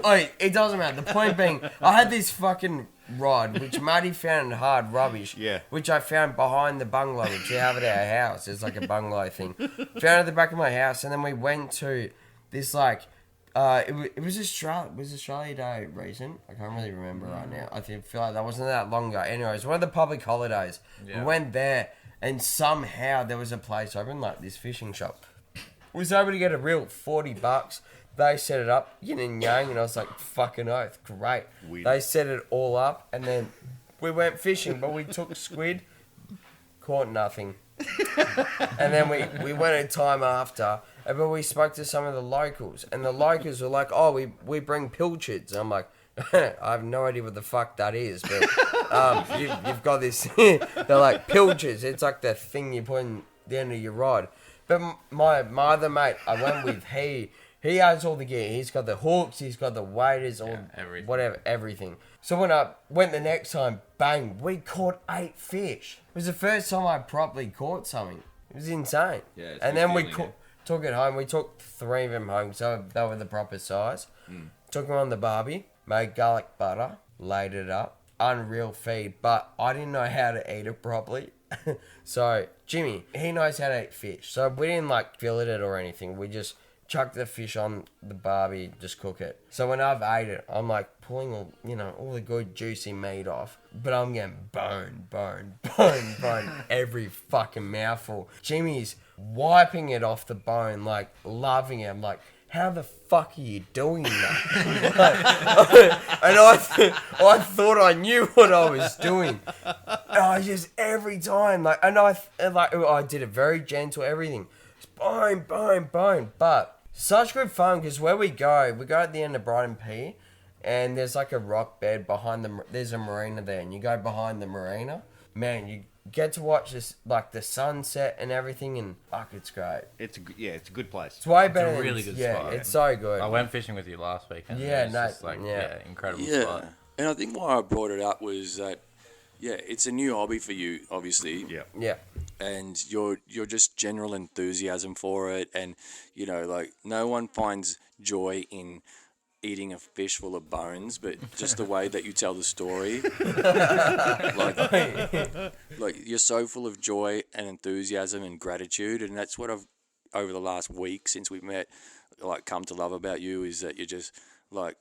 Oi, it doesn't matter. The point being, I had this fucking rod, which Matty found in hard rubbish. Yeah. Which I found behind the bungalow, which we have at our house. It's like a bungalow thing. Found it at the back of my house, and then we went to this like. It was Australia Day recent. I can't really remember right now. I feel like that wasn't that long ago. Anyways, one of the public holidays. Yeah. We went there, and somehow there was a place open, like this fishing shop. We was able to get a reel, $40. They set it up, yin and yang, and I was like, fucking oath, great. Weird. They set it all up, and then we went fishing, but we took squid, caught nothing. And then we went a time after, but we spoke to some of the locals, and the locals were like, oh, we bring pilchards. And I'm like, I have no idea what the fuck that is, but you've got this. They're like pilchards. It's like the thing you put in the end of your rod. But my other mate, I went with, he has all the gear. He's got the hooks, he's got the waders, everything. whatever, everything. So when I went the next time, bang, we caught 8 fish. It was the first time I properly caught something. It was insane. Yeah, it's and good then we feeling, took it home. We took 3 of them home, so they were the proper size. Took them on the barbie, made garlic butter, laid it up. Unreal feed, but I didn't know how to eat it properly. So Jimmy, he knows how to eat fish. So we didn't like fillet it or anything. We just chucked the fish on the barbie, just cook it. So when I've ate it, I'm like pulling all the good juicy meat off, but I'm getting bone every fucking mouthful. Jimmy's wiping it off the bone, like loving it. I'm like, how the fuck are you doing that? And I thought I knew what I was doing. And I just every time I did it very gentle, everything. It's bone. But such good fun because where we go at the end of Brighton Pier, and there's like a rock bed behind there's a marina there, and you go behind the marina. Man, you get to watch this like the sunset and everything, and fuck, it's great. It's a good place. It's way better. a really than, good yeah, spot. it's so good. I went fishing with you last week. And Yeah, it was no, just like, yeah. incredible Yeah, spot. and I think why I brought it up was that, yeah, it's a new hobby for you, obviously. Yeah. Yeah. And you're just general enthusiasm for it, and like no one finds joy in eating a fish full of bones, but just the way that you tell the story, like you're so full of joy and enthusiasm and gratitude, and that's what I've over the last week since we've met, like come to love about you is that you're just like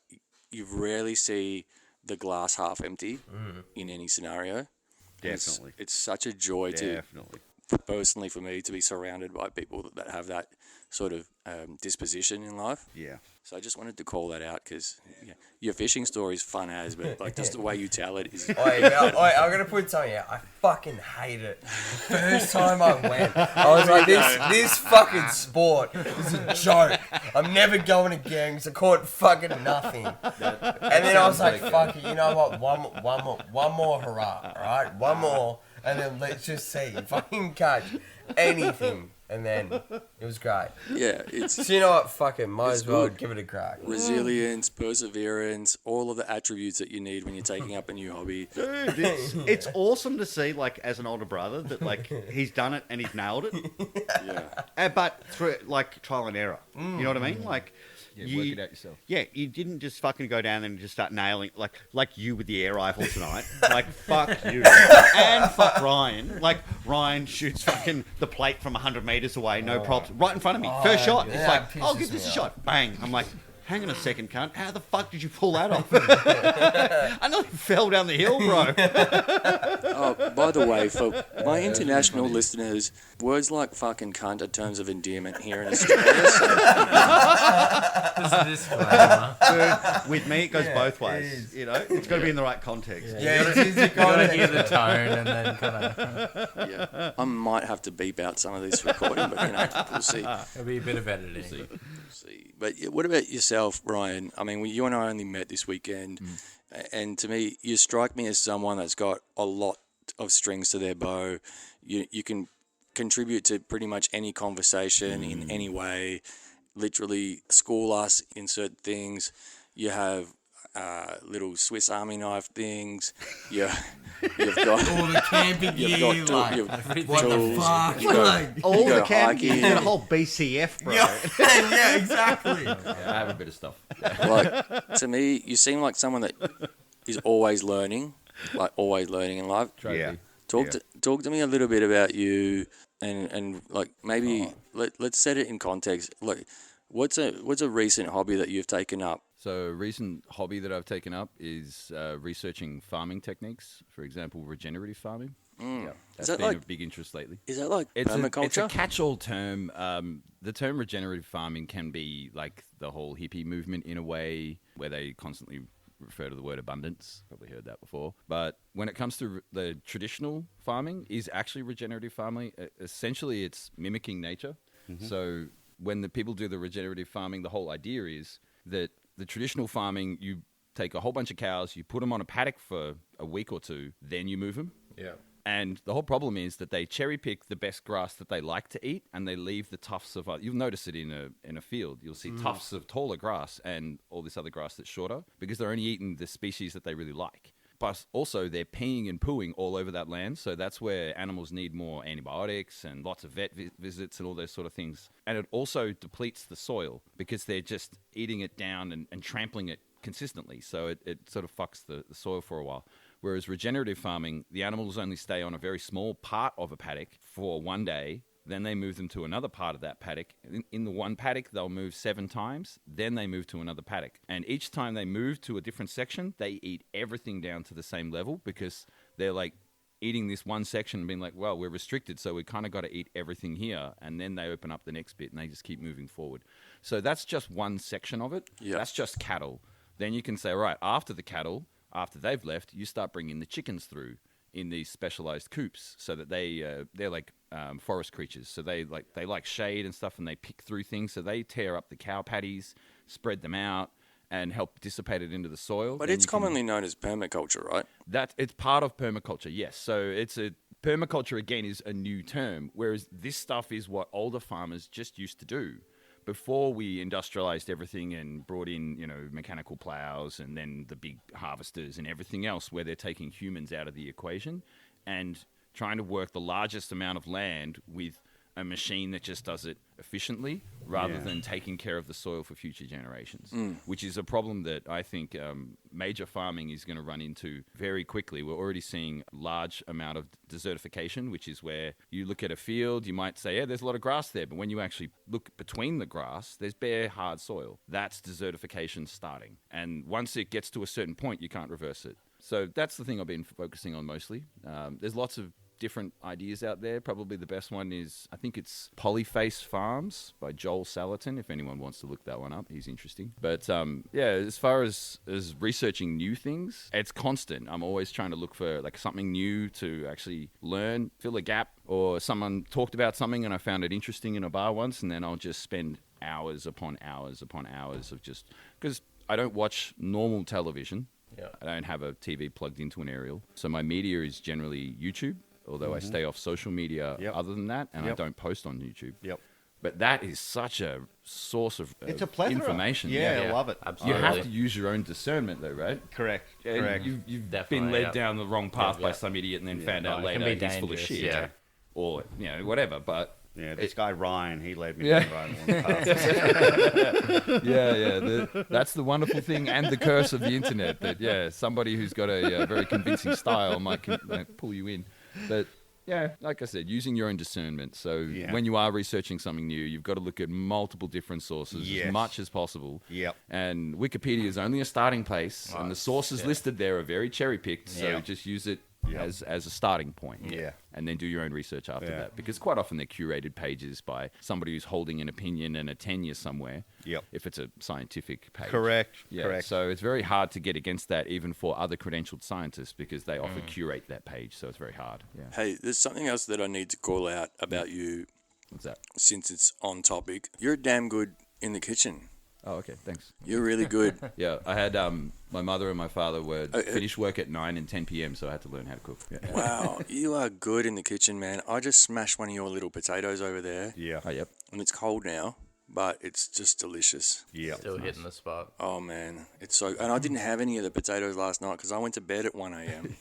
you rarely see the glass half empty in any scenario. Definitely. It's such a joy Definitely. personally for me to be surrounded by people that have that sort of disposition in life. Yeah. So I just wanted to call that out because your fishing story is fun as, but like just the way you tell it is. I'm gonna put something out. I fucking hate it. The first time I went, I was like, this fucking sport is a joke. I'm never going again because I caught fucking nothing. And then I was like, fuck it, you know what? One more hurrah, right? One more, and then let's just see if I can catch anything. And then it was great. Yeah, it's. So you know what? Fuck it. Might as well good. give it a crack. Resilience, perseverance, all of the attributes that you need when you're taking up a new hobby. Dude, it's awesome to see, like, as an older brother, that, like, he's done it and he's nailed it. Yeah. But through, like, trial and error. You know what I mean? Like, Work it out yourself. Yeah, you didn't just fucking go down there and just start nailing, like you with the air rifle tonight. Like, fuck you. And fuck Ryan. Like, Ryan shoots fucking the plate from 100 metres away, no props, right in front of me. First shot. It's like, I'll give this a shot. Bang. I'm like, hang on a second, cunt. How the fuck did you pull that off? I nearly fell down the hill, bro. Oh, by the way, for my international listeners, words like fucking cunt are terms of endearment here in Australia. So. Just a disclaimer. Dude, with me, it goes both ways. You know, it's got to be in the right context. Yeah, You gotta hear the tone and then kind of. Yeah, I might have to beep out some of this recording, but we'll see. It'll be a bit of editing. See. But what about yourself, Ryan? I mean, you and I only met this weekend, and to me, you strike me as someone that's got a lot of strings to their bow. You can contribute to pretty much any conversation in any way. Literally school us in certain things. You have little Swiss Army knife things. You've got all the camping gear. You've got What the fuck? You go, All you go the camping, hiking. you got a whole BCF, bro. Yeah, exactly. Yeah, I have a bit of stuff. Like, to me, you seem like someone that is always learning, in life. Try to be. Talk to me a little bit about you, and like maybe let's set it in context. Like, what's a recent hobby that you've taken up? So a recent hobby that I've taken up is researching farming techniques. For example, regenerative farming. Yeah, that's that been like- a big interest lately. Is that like It's permaculture? a catch-all term. The term regenerative farming can be like the whole hippie movement in a way, where they constantly refer to the word abundance. Probably heard that before. But when it comes to the traditional farming, is actually regenerative farming. Essentially, it's mimicking nature. So when the people do the regenerative farming, the whole idea is that the traditional farming, you take a whole bunch of cows, you put them on a paddock for a week or two, then you move them. Yeah. And the whole problem is that they cherry pick the best grass that they like to eat, and they leave the tufts of. You'll notice it in a field. You'll see tufts of taller grass and all this other grass that's shorter, because they're only eating the species that they really like. But also, they're peeing and pooing all over that land, so that's where animals need more antibiotics and lots of vet visits and all those sort of things. And it also depletes the soil, because they're just eating it down and trampling it consistently, so it sort of fucks the soil for a while. Whereas regenerative farming, the animals only stay on a very small part of a paddock for one day, then they move them to another part of that paddock. In the one paddock, they'll move 7 times, then they move to another paddock. And each time they move to a different section, they eat everything down to the same level, because they're like eating this one section and being like, well, we're restricted, so we kind of got to eat everything here. And then they open up the next bit and they just keep moving forward. So that's just one section of it. Yeah. That's just cattle. Then you can say, all right, after the cattle, after they've left, you start bringing the chickens through in these specialized coops, so that they're like forest creatures. So they like shade and stuff, and they pick through things. So they tear up the cow patties, spread them out, and help dissipate it into the soil. But it's commonly known as permaculture, right? It's part of permaculture, yes. So permaculture again is a new term, whereas this stuff is what older farmers just used to do. Before we industrialized everything and brought in, mechanical plows and then the big harvesters and everything else, where they're taking humans out of the equation and trying to work the largest amount of land with a machine that just does it efficiently, rather than taking care of the soil for future generations, which is a problem that I think major farming is going to run into very quickly. We're already seeing a large amount of desertification, which is where you look at a field, you might say, yeah, there's a lot of grass there, but when you actually look between the grass, there's bare, hard soil. That's desertification starting. And once it gets to a certain point, you can't reverse it. So that's the thing I've been focusing on mostly. There's lots of different ideas out there. Probably the best one is, I think it's Polyface Farms by Joel Salatin, if anyone wants to look that one up. He's interesting. But yeah, as far as researching new things, it's constant. I'm always trying to look for like something new to actually learn, fill a gap, or someone talked about something and I found it interesting in a bar once, and then I'll just spend hours upon hours upon hours of just, because I don't watch normal television. Yeah. I don't have a TV plugged into an aerial. So my media is generally YouTube, although I stay off social media other than that, and I don't post on YouTube. Yep. But that is such a source of It's a plethora. information. Yeah, I love it. Absolutely. You have to use your own discernment, though, right? Correct. Yeah, Correct. You've Definitely, been led yeah. down the wrong path by Yeah. some idiot and then found out No, it can later be he's full of dangerous, shit. yeah. Or, whatever. But Yeah, this guy Ryan, he led me Yeah. down the wrong path. that's the wonderful thing and the curse of the internet. That somebody who's got a very convincing style might pull you in. But yeah, like I said, using your own discernment. So when you are researching something new, you've got to look at multiple different sources Yes. as much as possible. Yep. And Wikipedia is only a starting place, and the sources listed there are very cherry picked. So Yeah. just use it Yep. as a starting point. Yeah. And then do your own research after Yeah. that. Because quite often they're curated pages by somebody who's holding an opinion and a tenure somewhere. Yep. If it's a scientific page. Correct. Yeah, Correct. so it's very hard to get against that even for other credentialed scientists because they often curate that page, so it's very hard. Yeah. Hey, there's something else that I need to call out about you What's that? since it's on topic. You're damn good in the kitchen. Oh, okay, thanks. You're really good. Yeah, I had my mother and my father were finished work at 9 and 10 p.m, so I had to learn how to cook. Yeah. Wow, you are good in the kitchen, man. I just smashed one of your little potatoes over there, Yeah. Oh, yep. and it's cold now, but it's just delicious. Yeah. Still hitting the spot. Oh, man, it's so... And I didn't have any of the potatoes last night because I went to bed at 1 a.m.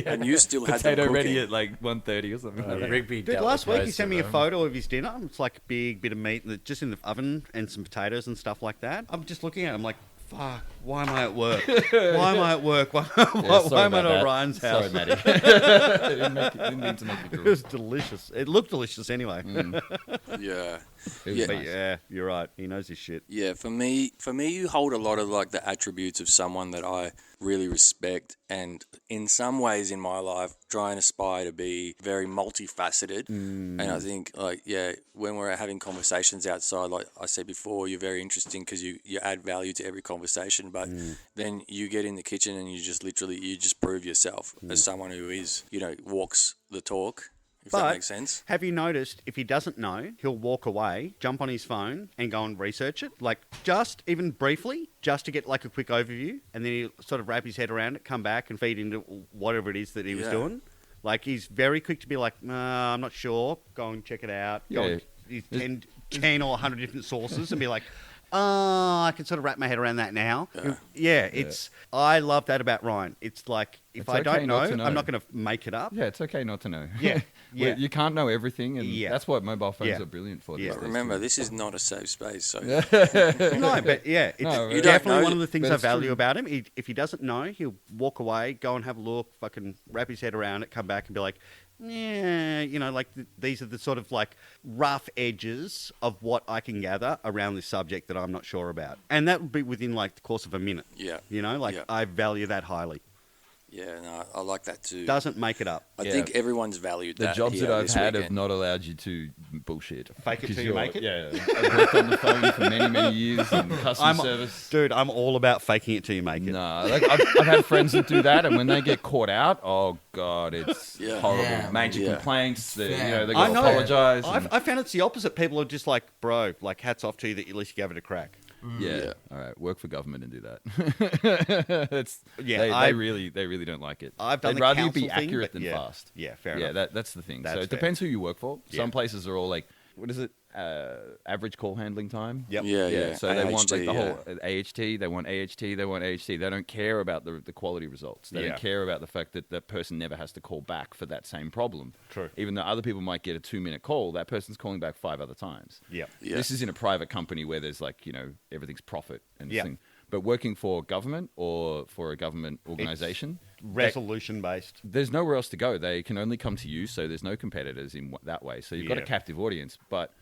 And you still had them Potato cooking. ready at like 1:30 or something like that. Rigby Dude, dealt last with week he most sent of me a them. photo of his dinner. It's like a big bit of meat just in the oven and some potatoes and stuff like that. I'm just looking at it. I'm like, fuck, why am I at work? Why am I at work? Why am I at Orion's house? Sorry, Matty. Didn't mean to make you It drool. was delicious. It looked delicious anyway. Yeah. It was Yeah. But nice. yeah, you're right. He knows his shit. Yeah, for me, you hold a lot of like the attributes of someone that I really respect, and in some ways in my life, try and aspire to be very multifaceted. And I think, like, when we're having conversations outside, like I said before, you're very interesting because you add value to every conversation. But then you get in the kitchen and you just prove yourself as someone who is, walks the talk. If that makes sense. Have you noticed if he doesn't know, he'll walk away, jump on his phone, and go and research it? Like, just even briefly, just to get like a quick overview, and then he'll sort of wrap his head around it, come back and feed into whatever it is that he was doing. Like, he's very quick to be like, I'm not sure, go and check it out. Go Yeah. and, he's 10 or 100 different sources and be like, I can sort of wrap my head around that now. Yeah, I love that about Ryan. It's like, if It's I okay don't not know, to know. I'm not going to make it up. Yeah, it's okay not to know. Yeah, yeah. Well, you can't know everything, and Yeah. that's what mobile phones Yeah. are brilliant for. Yeah. these days, Remember, too. this is not a safe space, so No, but yeah, it's No, you don't definitely know, one of the things but I it's value true. about him. If he doesn't know, he'll walk away, go and have a look, fucking wrap his head around it, come back and be like, these are the sort of like rough edges of what I can gather around this subject that I'm not sure about. And that would be within like the course of a minute. yeah. Yeah. I value that highly. Yeah, no, I like that too. Doesn't make it up. I Yeah. think everyone's valued The that jobs here that I've this had have weekend. not allowed you to bullshit. Fake it 'Cause till you you're- make it? Yeah, I've worked on the phone for many, many years in customer service. Dude, I'm all about faking it till you make it. No, like I've had friends that do that, and when they get caught out, oh god, it's Yeah. horrible. Yeah. Major Yeah. complaints. They I got to know. apologise. I found it's the opposite. People are just like, bro, like hats off to you that at least you gave it a crack. Yeah. Yeah. All right. Work for government and do that. Yeah, they really don't like it. I've done They'd the rather you be council thing, accurate but than yeah. fast. Yeah, fair Yeah, enough. that's the thing. That's So it fair. depends who you work for. Yeah. Some places are all like, what is it? Average call handling time. Yep. Yeah. So they want like AHT, the whole AHT. They want AHT. They want AHT. They don't care about the quality results. They Yeah. don't care about the fact that that person never has to call back for that same problem. True. Even though other people might get a 2-minute call, that person's calling back 5 other times. Yep. Yeah. This is in a private company where there's like, everything's profit and Yeah. thing. But working for government or for a government organization, Resolution based. there's nowhere else to go. They can only come to you, so there's no competitors in that way. So you've got a Yeah. captive audience. But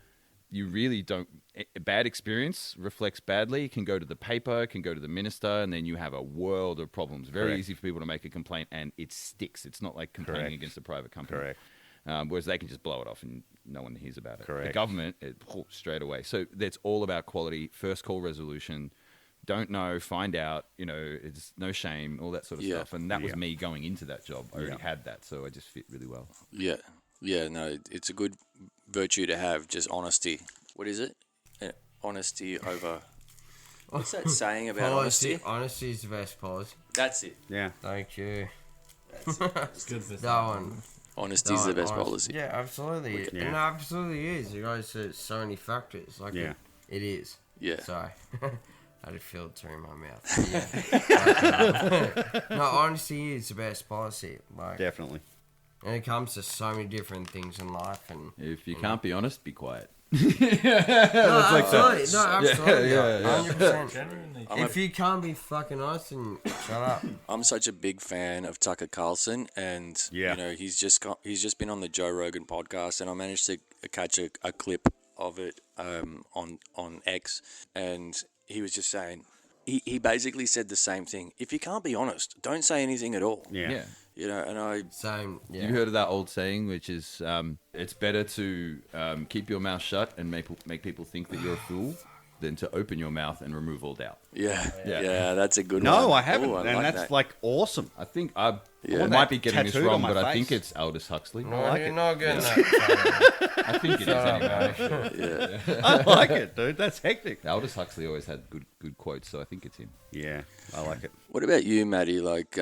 you really don't. A bad experience reflects badly. It can go to the paper, can go to the minister, and then you have a world of problems. Very easy for people to make a complaint, and it sticks. It's not like complaining against a private company. Correct. Whereas they can just blow it off and no one hears about it. Correct. The government, straight away. So that's all about quality, first call resolution. Don't know, find out, it's no shame, all that sort of stuff. And that was me going into that job. I already had that, so I just fit really well. Yeah. Yeah, no, it's a good virtue to have, just honesty. What is it? Honesty over... What's that saying about honesty? Honesty is the best policy. That's it. Yeah. Thank you. That's Good for That one. Honesty is the best policy. Yeah, absolutely. Yeah. And it absolutely is. It goes to so many factors. Like, it is. Yeah. Sorry. I had a filter in my mouth. Yeah. No, honesty is the best policy. Like, Definitely. and it comes to so many different things in life. And If you can't be honest, be quiet. No, absolutely. No, absolutely. Yeah. 100%. Genuinely. If you can't be fucking honest, then shut up. I'm such a big fan of Tucker Carlson, and he's just been on the Joe Rogan podcast, and I managed to catch a clip of it on X, and he was just saying he basically said the same thing. If you can't be honest, don't say anything at all. Yeah. And I Same. Yeah. You heard of that old saying, which is, it's better to keep your mouth shut and make people think that you're a fool than to open your mouth and remove all doubt. yeah, Yeah. that's a good one. No, I haven't, Ooh, I and like that's that. like awesome. I think I Yeah. might be getting this Tattooed wrong, on my but I face. think it's Aldous Huxley. No, like you're it. not getting that. I think it is anyway. Yeah. I like it, dude. That's hectic. Aldous Huxley always had good quotes, so I think it's him. Yeah, I like it. What about you, Matty? Like,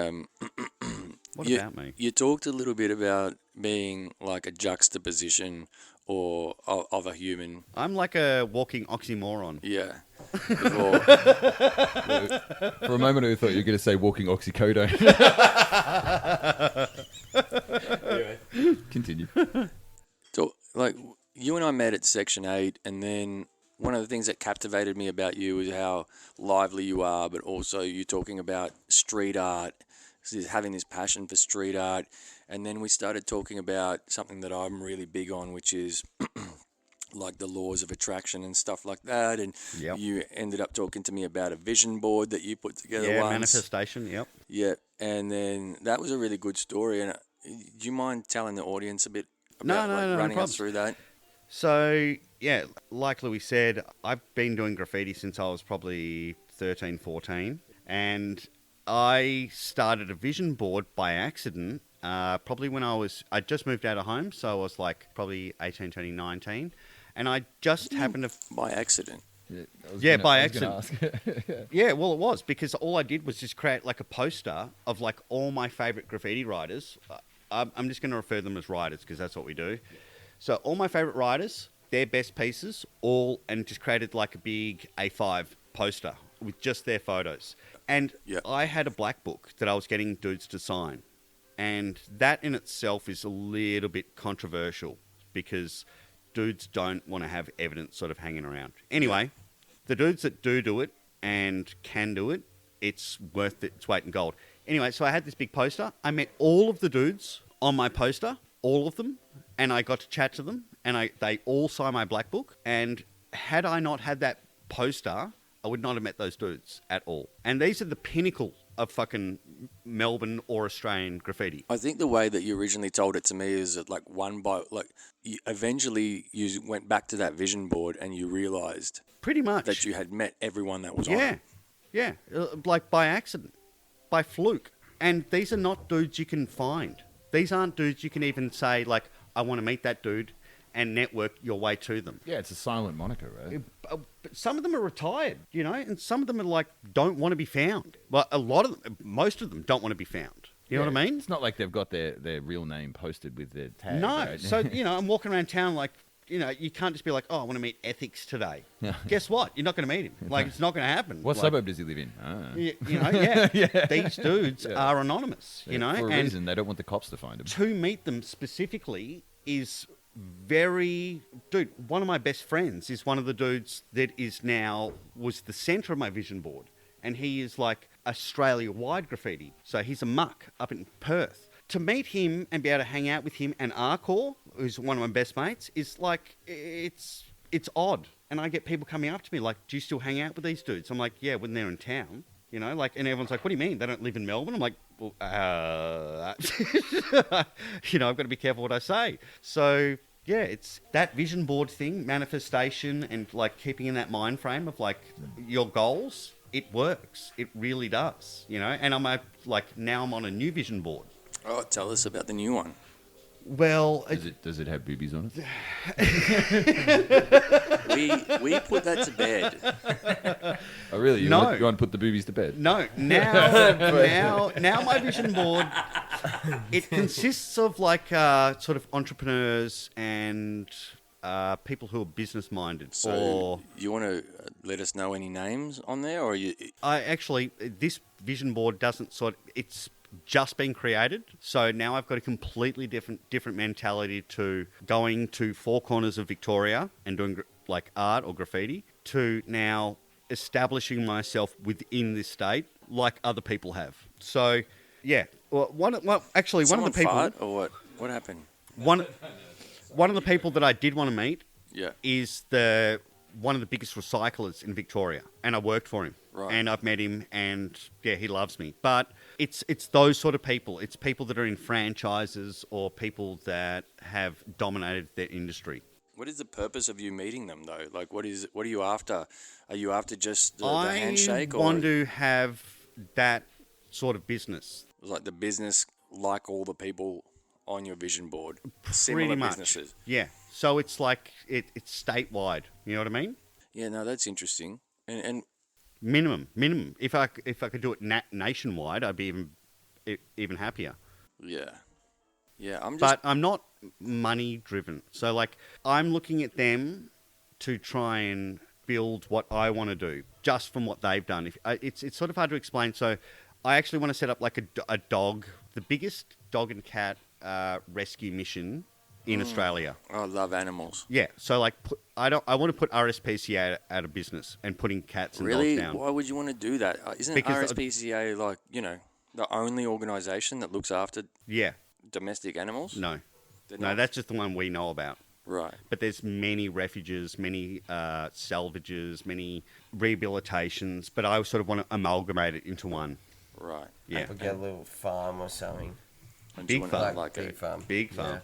What you, about me? You talked a little bit about being like a juxtaposition or of a human. I'm like a walking oxymoron. Yeah. Before, For a moment, I thought you were going to say walking oxycodone. Continue. so, like, you and I met at Section 8, and then one of the things that captivated me about you is how lively you are, but also you talking about street art, having this passion for street art. And then we started talking about something that I'm really big on, which is like the laws of attraction and stuff like that. And you ended up talking to me about a vision board that you put together once. Manifestation, yep. Yeah, and then that was a really good story. And do you mind telling the audience a bit about No running problem. us through that? So, yeah, like Louis said, I've been doing graffiti since I was probably 13, 14. And I started a vision board by accident, probably when I just moved out of home. So I was like probably 18, turning 19. And I just happened to... By accident. By accident. Yeah, well, it was because all I did was just create like a poster of like all my favorite graffiti writers. I'm just going to refer them as writers because that's what we do. So all my favorite writers, their best pieces, and just created like a big A5 poster with just their photos. And I had a black book that I was getting dudes to sign. And that in itself is a little bit controversial because dudes don't want to have evidence sort of hanging around. Anyway, the dudes that do it and can do it, it's worth its weight in gold. Anyway, so I had this big poster. I met all of the dudes on my poster, all of them, and I got to chat to them, and they all signed my black book. And had I not had that poster, I would not have met those dudes at all. And these are the pinnacle of fucking Melbourne or Australian graffiti. I think the way that you originally told it to me is that eventually you went back to that vision board and you realised Pretty much. that you had met everyone that was on it. Yeah, like by accident, by fluke. And these are not dudes you can find. These aren't dudes you can even say, like, I want to meet that dude and network your way to them. Yeah, it's a silent moniker, right? But some of them are retired, and some of them are like, don't want to be found. Well, most of them don't want to be found. You know what I mean? It's not like they've got their real name posted with their tag. No. Right? So, I'm walking around town like, you can't just be like, oh, I want to meet Ethics today. Guess what? You're not going to meet him. Like, it's not going to happen. What like, suburb does he live in? These dudes are anonymous, For a reason, they don't want the cops to find him. To meet them specifically is very... Dude, one of my best friends is one of the dudes that was the centre of my vision board. And he is like Australia-wide graffiti. So he's a muck up in Perth. To meet him and be able to hang out with him and Arcor, who's one of my best mates, is like, it's it's odd. And I get people coming up to me like, do you still hang out with these dudes? I'm like, yeah, when they're in town. You know, like, and everyone's like, what do you mean? They don't live in Melbourne? I'm like, well, you know, I've got to be careful what I say. So, yeah, it's that vision board thing, manifestation, and like keeping in that mind frame of like your goals. It works. It really does. You know, and now I'm on a new vision board. Oh, tell us about the new one. Well, Does it have boobies on it? We put that to bed. Oh, really? You No. want to put the boobies to bed? No, now my vision board, it consists of like sort of entrepreneurs and people who are business minded. So Or you want to let us know any names on there, or you? this vision board it's just been created, so now I've got a completely different mentality to going to four corners of Victoria and doing like art or graffiti, to now establishing myself within this state like other people have. So yeah, one of the people fart or what? What happened? one of the people that I did want to meet Yeah. is one of the biggest recyclers in Victoria, and I worked for him. Right. And I've met him, and yeah, he loves me. But it's those sort of people. It's people that are in franchises or people that have dominated their industry. What is the purpose of you meeting them though? Like, what are you after? Are you after just the handshake, I or want to have that sort of business. like the business, like all the people on your vision board, Pretty similar much. businesses? Yeah. So it's like it's statewide. You know what I mean? Yeah, no, that's interesting. And Minimum. If I could do it nationwide, I'd be even happier. yeah, But I'm not money driven. So like I'm looking at them to try and build what I want to do just from what they've done. It's sort of hard to explain. So I actually want to set up like a dog, the biggest dog and cat rescue mission in Australia. I love animals. Yeah. So like I want to put RSPCA out of business and putting cats and Really? dogs down. Why would you want to do that? Isn't Because RSPCA like, the only organisation that looks after Yeah. domestic animals? No. They're No, not? that's just the one we know about. Right. But there's many refuges, many salvages, many rehabilitations. But I sort of want to amalgamate it into one. Right. Yeah. Or get a little farm or something. And do you Big want farm. like Big farm. Big farm.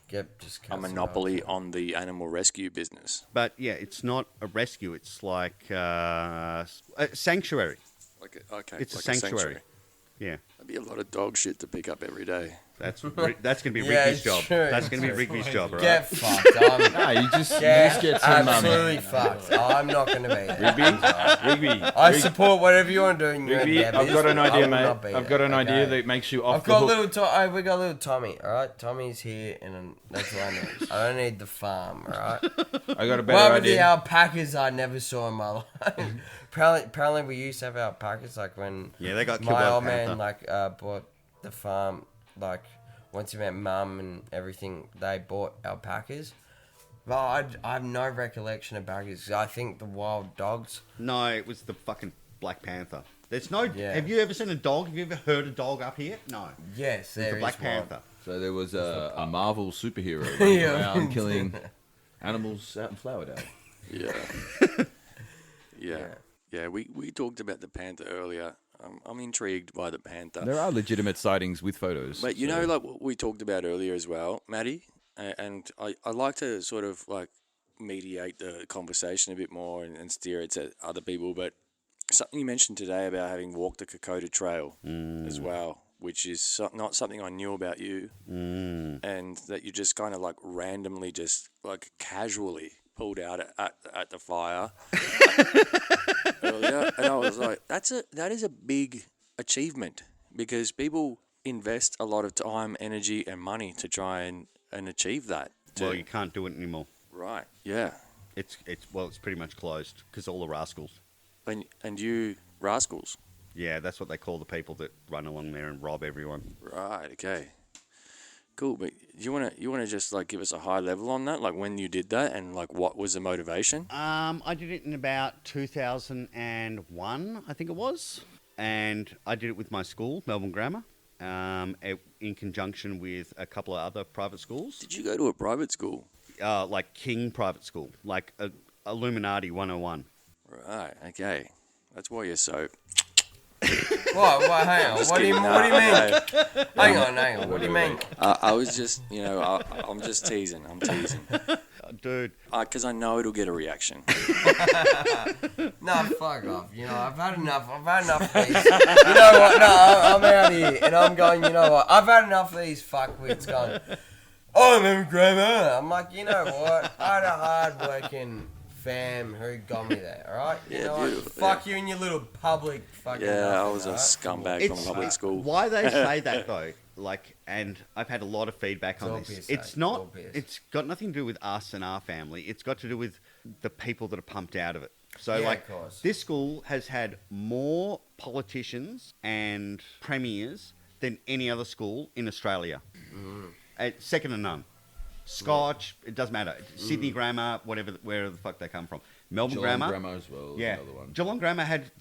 Yeah. a monopoly on the animal rescue business? But yeah, it's not a rescue. It's like a sanctuary. Okay. It's like a sanctuary. Yeah. That'd be a lot of dog shit to pick up every day. That's going to be Yeah, Rigby's it's job. true, That's it's going to be true. Rigby's job, all right? Get fucked. No, you just Get get some absolutely fucked. I'm not going to be there. Rigby. I support whatever you want to do in your Rigby, endeavours, I've got an but I idea, will mate. not be I've there, got an idea okay? that makes you off I've the got hook. we got little Tommy, alright? Tommy's here, and that's what I need. I don't need the farm, alright? I got a What better happened to the idea. alpacas I never saw in my life? apparently we used to have alpacas, like when Yeah, they got killed by my a old man panther. bought the farm, like once he met mum and everything, they bought alpacas. But I have no recollection of alpacas. I think the wild dogs. No, it was the fucking Black Panther. There's no... Yeah. Have you ever seen a dog? Have you ever heard a dog up here? No. Yes, It's there the is Black one. Panther. So there was a Marvel superhero running Yeah. around killing animals out in Flowerdale. Yeah. We talked about the panther earlier. I'm intrigued by the panther. There are legitimate sightings with photos. But you know, like what we talked about earlier as well, Matty, and I like to sort of like mediate the conversation a bit more and steer it to other people. But something you mentioned today about having walked the Kokoda Trail as well, which is not something I knew about you, and that you just kind of like randomly, just like casually pulled out at the fire earlier, and I was like, that is a big achievement, because people invest a lot of time, energy, and money to try and achieve that. Well, you can't do it anymore. Right. Yeah. It's pretty much closed because all the rascals. And you rascals. Yeah, that's what they call the people that run along there and rob everyone. Right. Okay. Cool. But you wanna just like give us a high level on that, like when you did that and like what was the motivation? I did it in about 2001, I think it was, and I did it with my school, Melbourne Grammar, in conjunction with a couple of other private schools. Did you go to a private school? like King private school, like Illuminati 101. Right. Okay. That's why you're so. What? Hang on. What do you mean? Hang on. What do you mean? I was just, I'm just teasing. I'm teasing. Dude. Because I know it'll get a reaction. No, fuck off. I've had enough. of these. You know what? No, I'm out here and I'm going, you know what? I've had enough of these fuckwits going, oh, I'm having grandma. I'm like, you know what? I had a hard-working fam who got me there, alright? You know what? Fuck you and your little public fucking Yeah, I nothing, was a right? scumbag from public school. Why they say that though, and I've had a lot of feedback on this. It's got nothing to do with us and our family. It's got to do with the people that are pumped out of it. So of course. This school has had more politicians and premiers than any other school in Australia. Second to none. Scotch, it doesn't matter. Sydney Grammar, wherever the fuck they come from. Melbourne Geelong Grammar. Grammar as well. Yeah. Another one. Geelong Grammar had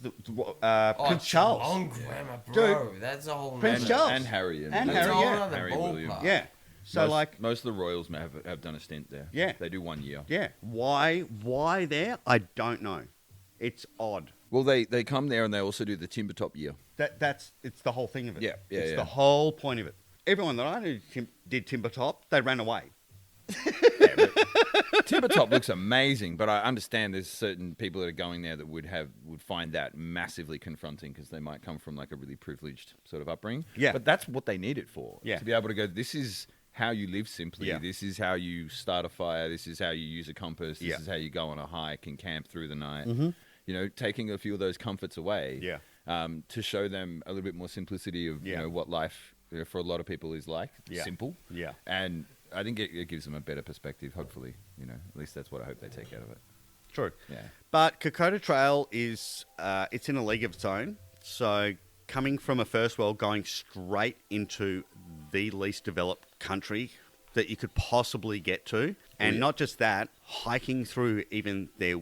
Prince Charles. Geelong Grammar, bro. Dude, That's a whole Prince nother- Charles. And Harry. And That's Harry, a whole yeah. nother Harry ballpark. William. Yeah. So most of the Royals have done a stint there. Yeah. They do 1 year. Yeah. Why there? I don't know. It's odd. Well, they come there and they also do the timber top year. It's the whole thing of it. Yeah, It's yeah. the whole point of it. Everyone that I knew did timber top, they ran away. Timber top looks amazing, but I understand there's certain people that are going there that would find that massively confronting because they might come from like a really privileged sort of upbringing. Yeah. But that's what they need it for. Yeah. To be able to go, this is how you live simply. Yeah. This is how you start a fire. This is how you use a compass. This Yeah. is how you go on a hike and camp through the night. Mm-hmm. Taking a few of those comforts away. Yeah. To show them a little bit more simplicity of Yeah. what life for a lot of people is like. Yeah. Simple. Yeah. And I think it gives them a better perspective, hopefully. At least that's what I hope they take out of it. True. Yeah. But Kokoda Trail is it's in a league of its own. So coming from a first world, going straight into the least developed country that you could possibly get to, and not just that, hiking through even their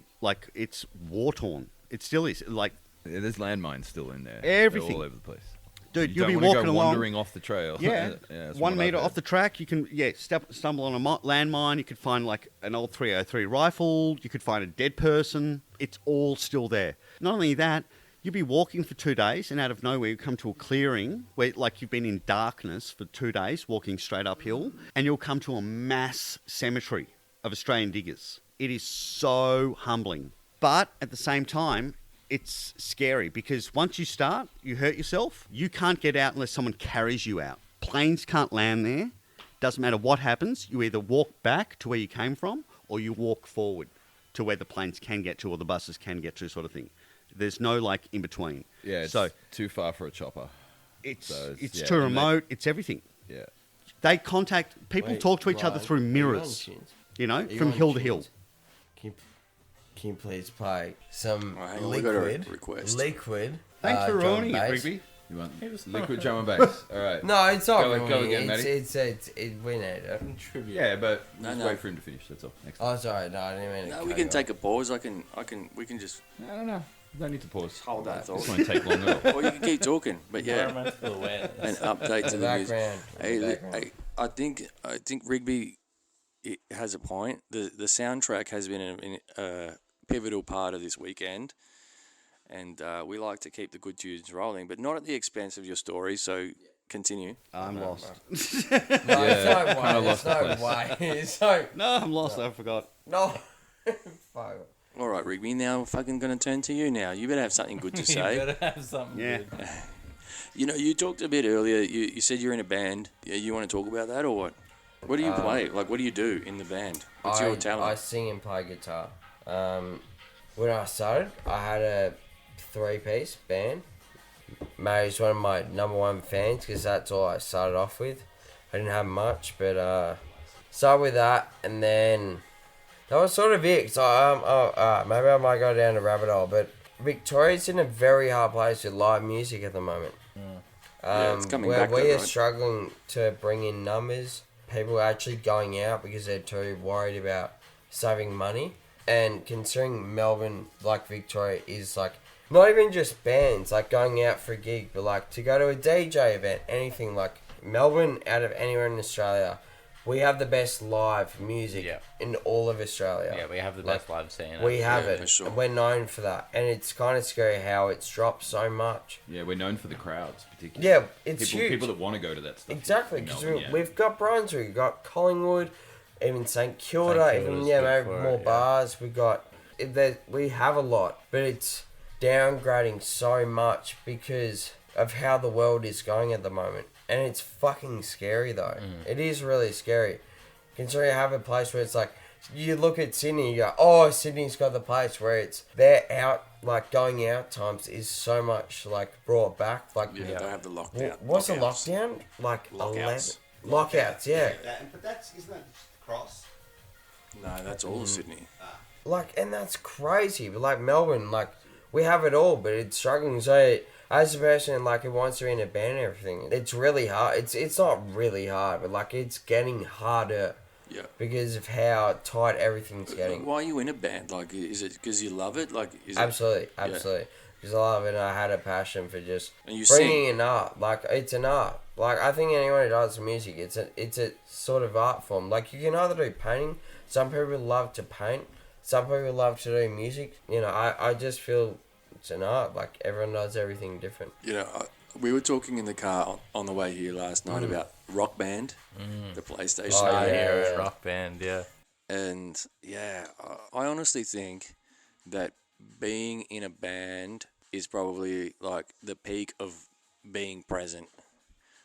it's war torn. It still is Yeah, there's landmines still in there. Everything. They're all over the place. Dude, You you'll be don't wanna walking go along. wandering off the trail. Yeah, that's 1 what meter I've off the track, you can stumble on a landmine. You could find an old 303 rifle. You could find a dead person. It's all still there. Not only that, you'll be walking for 2 days, and out of nowhere you come to a clearing where you've been in darkness for 2 days, walking straight uphill, and you'll come to a mass cemetery of Australian diggers. It is so humbling, but at the same time, it's scary because once you start, you hurt yourself. You can't get out unless someone carries you out. Planes can't land there. Doesn't matter what happens. You either walk back to where you came from or you walk forward to where the planes can get to or the buses can get to, sort of thing. There's no in between. Yeah, it's so too far for a chopper. it's yeah, too and remote. It's everything. Yeah. They contact people, talk to each other through mirrors. From hill to hill. Can you please play some Hang on, we got a liquid? request. Liquid. Thanks for drum ruining it, bass. Rigby. You want liquid drum and bass? All right. No, it's not. Go ruining again, it. Matty. We need it. Tribute. Yeah, but just No. wait for him to finish. That's all. Next time. Oh, sorry. No, I didn't mean to. No, cut we you can off. take a pause. We can just I don't know. No need to pause. hold that This thought. won't take long at all. Or you can keep talking. But yeah, Environmental awareness. an update to the music. Background. Background. I think Rigby has a point. The soundtrack has been a pivotal part of this weekend, and we like to keep the good tunes rolling, but not at the expense of your story. So continue. I'm lost. No, Yeah, it's no kinda way. lost There's the no place. way. It's so No, I'm lost. I forgot. no. Fuck. All right, Rigby. Now I'm fucking gonna turn to you. Now you better have something good to You say. better have something Yeah. good. You talked a bit earlier. You said you're in a band. Yeah, you want to talk about that or what? What do you play? What do you do in the band? What's your I talent? sing and play guitar. When I started, I had a 3-piece band. Matty's one of my number one fans because that's all I started off with. I didn't have much, but started with that, and then that was sort of it. So maybe I might go down a rabbit hole, but Victoria's in a very hard place with live music at the moment. Yeah, it's coming where back we though, are right? struggling to bring in numbers. People are actually going out because they're too worried about saving money. And considering Melbourne, like Victoria, is like not even just bands, like going out for a gig, but like to go to a DJ event, anything like Melbourne out of anywhere in Australia we have the best live music in all of Australia. Yeah, we have the best live scene. We have it. for sure. And we're known for that. And it's kind of scary how it's dropped so much. Yeah, we're known for the crowds, particularly. Yeah, it's people, huge. People that want to go to that stuff. Exactly, in because Melbourne, we've got Brunswick, we've got Collingwood, even St Kilda, St even Kilda's maybe good for more it, bars. We have a lot, but it's downgrading so much because of how the world is going at the moment, and it's fucking scary though. It is really scary, considering you have a place where it's like you look at Sydney, you go, oh, Sydney's got the place where it's their out, like going out times is so much like brought back. Like Yeah, they have the lockdown. what's a lockouts. lockdown? Like Lockouts. 11 lockouts, yeah. But isn't that cross? No, that's all of Sydney. Like, and that's crazy. But like Melbourne, like we have it all, but it's struggling. So as a person like who wants to be in a band and everything, it's really hard. It's not really hard, but like it's getting harder. Yeah. Because of how tight everything's getting. Why are you in a band? Like, is it because you love it? Like, is Absolutely. it? Because I love it, and I had a passion for just And you bringing sing. in art. Like it's an art. Like I think anyone who does music, it's a sort of art form. Like you can either do painting. Some people love to paint. Some people love to do music. You know, I just feel it's an art. Like everyone does everything different. You know, we were talking in the car on the way here last night about Rock Band, the PlayStation Oh, game. yeah. Rock band, yeah. And yeah, I honestly think that being in a band is probably like the peak of being present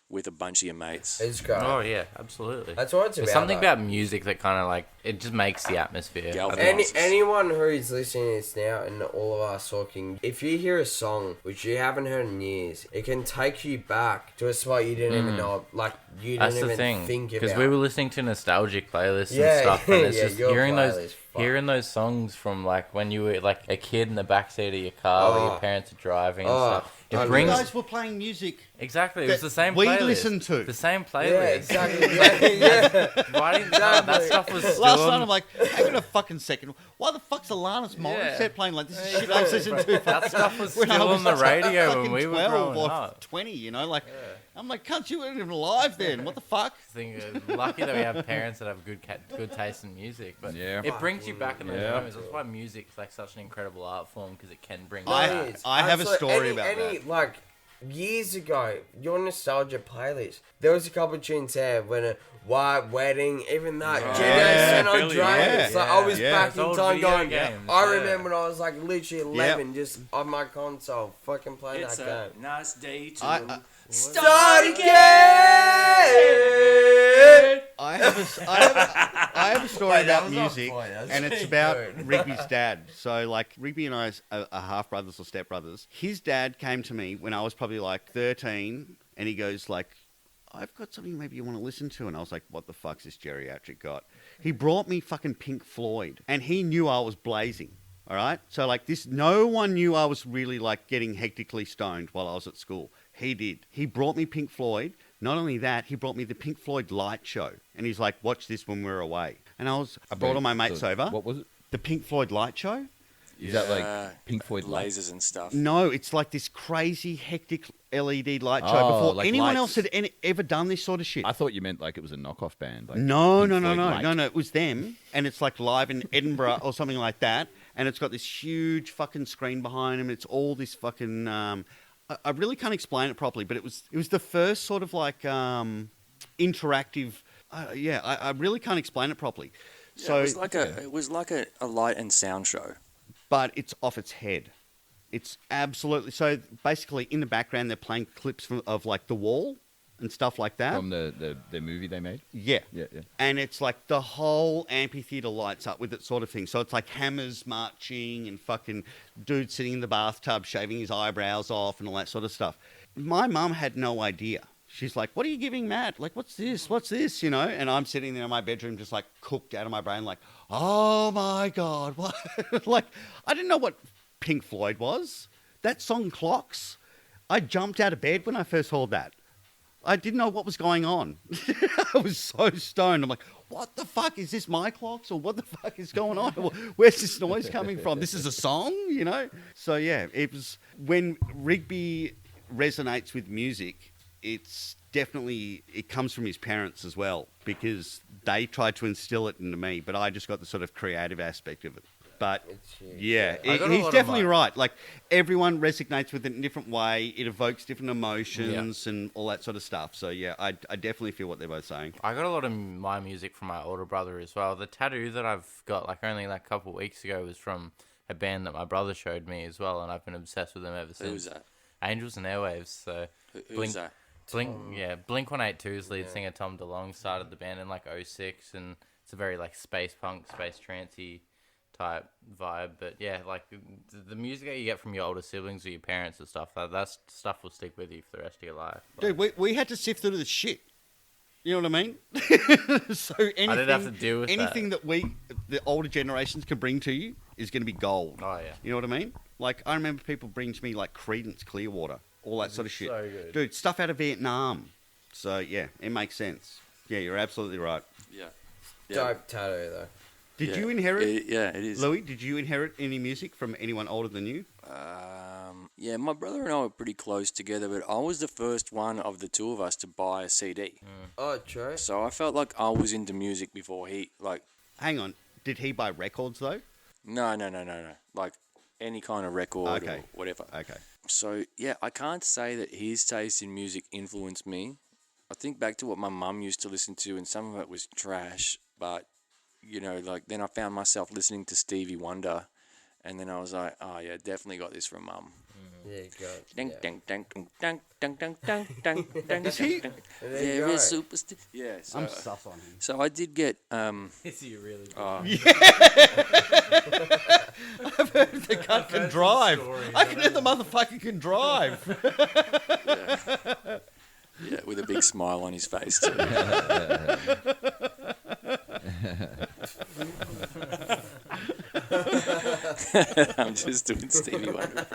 with a bunch of your mates. It's great. Oh yeah, absolutely. That's what it's There's about. something though. about music that kind of like it just makes the atmosphere. Yeah, I think. Anyone who's listening to this now and all of us talking, if you hear a song which you haven't heard in years, it can take you back to a spot you didn't even know, like you didn't That's the even thing, think about. because we were listening to nostalgic playlists Yeah, and stuff, and it's yeah, just your hearing playlist, those fuck. hearing those songs from like when you were like a kid in the backseat of your car, where Oh. your parents are driving and Oh. stuff. It You You brings guys were playing music. exactly. It was that the same. we playlist. listened to. The same Yeah, playlist. exactly. Yeah. Why didn't that stuff was still Last on- night I'm like, hang on a fucking second. Why the fuck's Alanis Morissette playing like this? Is shit I was listening to. that stuff was when I still was on the like radio when fucking we were 12 growing or up. 20, you know, like I'm like, can't you weren't even alive then? What the fuck? Lucky that we have parents that have good taste in music, but Yeah. it brings you back in those Yeah. moments. That's why music's like such an incredible art form, because it can bring you I- back. I have a Absolutely. story about that. Like years ago, your nostalgia playlist. There was a couple of tunes there when a white wedding, even that. Oh, San yeah, Andreas. yeah, Like I was yeah. back It's in old time video going. games, I yeah. remember when I was like literally 11, just on my console, fucking playing It's that a game. nice day to Start again. I have a story Wait, that about was on music, point. That was and it's pretty about good. Rigby's dad. So, like, Rigby and I are half brothers or step brothers. His dad came to me when I was probably like 13, and he goes like, "I've got something maybe you want to listen to," and I was like, "What the fuck's this geriatric got?" He brought me fucking Pink Floyd, and he knew I was blazing. All right, so like this, no one knew I was really like getting hectically stoned while I was at school. He did. He brought me Pink Floyd. Not only that, he brought me the Pink Floyd light show, and he's like, "Watch this when we're away." And I brought all my mates over. What was it? The Pink Floyd light show? Is that like Pink Floyd lights? lasers and stuff. No, it's like this crazy hectic LED light show Oh, before like anyone lights. else had ever done this sort of shit. I thought you meant like it was a knockoff band. Like No, Pink no, no, Floyd no, Light. no, no. It was them, and it's like live in Edinburgh or something like that, and it's got this huge fucking screen behind them. It's all this fucking. I really can't explain it properly, but it was the first sort of like interactive. I really can't explain it properly. Yeah, So it was like a light and sound show. but it's off its head. It's absolutely so. Basically, in the background, they're playing clips of like The Wall and stuff like that. From the movie they made. Yeah. Yeah. And it's like the whole amphitheater lights up with it sort of thing. So it's like hammers marching and fucking dude sitting in the bathtub shaving his eyebrows off and all that sort of stuff. My mum had no idea. She's like, "What are you giving Matt? Like, what's this? What's this?" You know? And I'm sitting there in my bedroom just like cooked out of my brain like, "Oh my God." What? Like, I didn't know what Pink Floyd was. That song Clocks. I jumped out of bed when I first heard that. I didn't know what was going on. I was so stoned. I'm like, what the fuck? Is this my clocks? Or what the fuck is going on? Where's this noise coming from? This is a song, you know? So, yeah, it was when Rigby resonates with music, it's definitely, it comes from his parents as well, because they tried to instill it into me, but I just got the sort of creative aspect of it. But yeah, he's definitely right. Like, everyone resonates with it in a different way. It evokes different emotions and all that sort of stuff. So yeah, I definitely feel what they're both saying. I got a lot of my music from my older brother as well. The tattoo that I've got, like, only like a couple of weeks ago was from a band that my brother showed me as well, and I've been obsessed with them ever since. Who's that? Angels and Airwaves. So Who's that? Blink-182's lead singer Tom DeLonge started the band in like 2006, and it's a very like space punk, space trancey type vibe. But yeah, like the music that you get from your older siblings or your parents and stuff, that stuff will stick with you for the rest of your life. Dude, we had to sift through the shit. You know what I mean? So anything, I didn't have to deal with anything that the older generations can bring to you is going to be gold. Oh yeah. You know what I mean? Like, I remember people bring to me like Creedence Clearwater, all that sort of shit. So good. Dude, stuff out of Vietnam. So yeah, it makes sense. Yeah, you're absolutely right. Yeah. Dope tattoo though. Did you inherit? It is. Louis, did you inherit any music from anyone older than you? Yeah, my brother and I were pretty close together, but I was the first one of the two of us to buy a CD. Oh, true. So I felt like I was into music before he, like... Hang on, did he buy records though? No. Like, any kind of record or whatever. Okay. So, yeah, I can't say that his taste in music influenced me. I think back to what my mum used to listen to, and some of it was trash, but, you know, like, then I found myself listening to Stevie Wonder, and then I was like, oh, yeah, definitely got this from Mum. Yeah, go. Ding, ding, ding, ding, ding, ding, ding, ding, ding, ding. Is he? Very superstar. Yeah, so, I'm sus on him. so I did get Is he really? I've heard the cunt can drive. I can hear the motherfucker can drive. yeah, with a big smile on his face too. I'm just doing Stevie Wonder.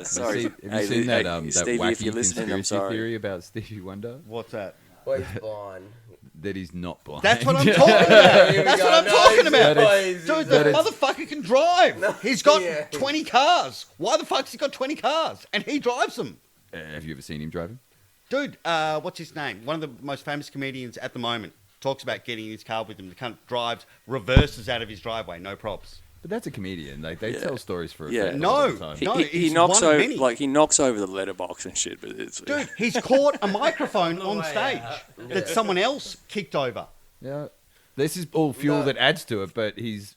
Sorry. Have you seen that Stevie, wacky if you're listening, I'm conspiracy sorry. theory about Stevie Wonder? What's that? Well, he's blind. That he's not blind. That's what I'm talking about. Here we That's go. what I'm No, talking he's about. not. Dude, the motherfucker can drive. He's got Yeah. 20 cars. Why the fuck's he got 20 cars? And he drives them. Have you ever seen him driving? Dude, what's his name? One of the most famous comedians at the moment talks about getting in his car with him. The cunt drives, reverses out of his driveway, no props. But that's a comedian. Like they tell stories for a Yeah. fact No. all the time. No, He he's knocks one of over, many. like he knocks over the letterbox and shit. But it's Dude, he's caught a microphone on stage that someone else kicked over. Yeah, this is all fuel No. that adds to it. But I'd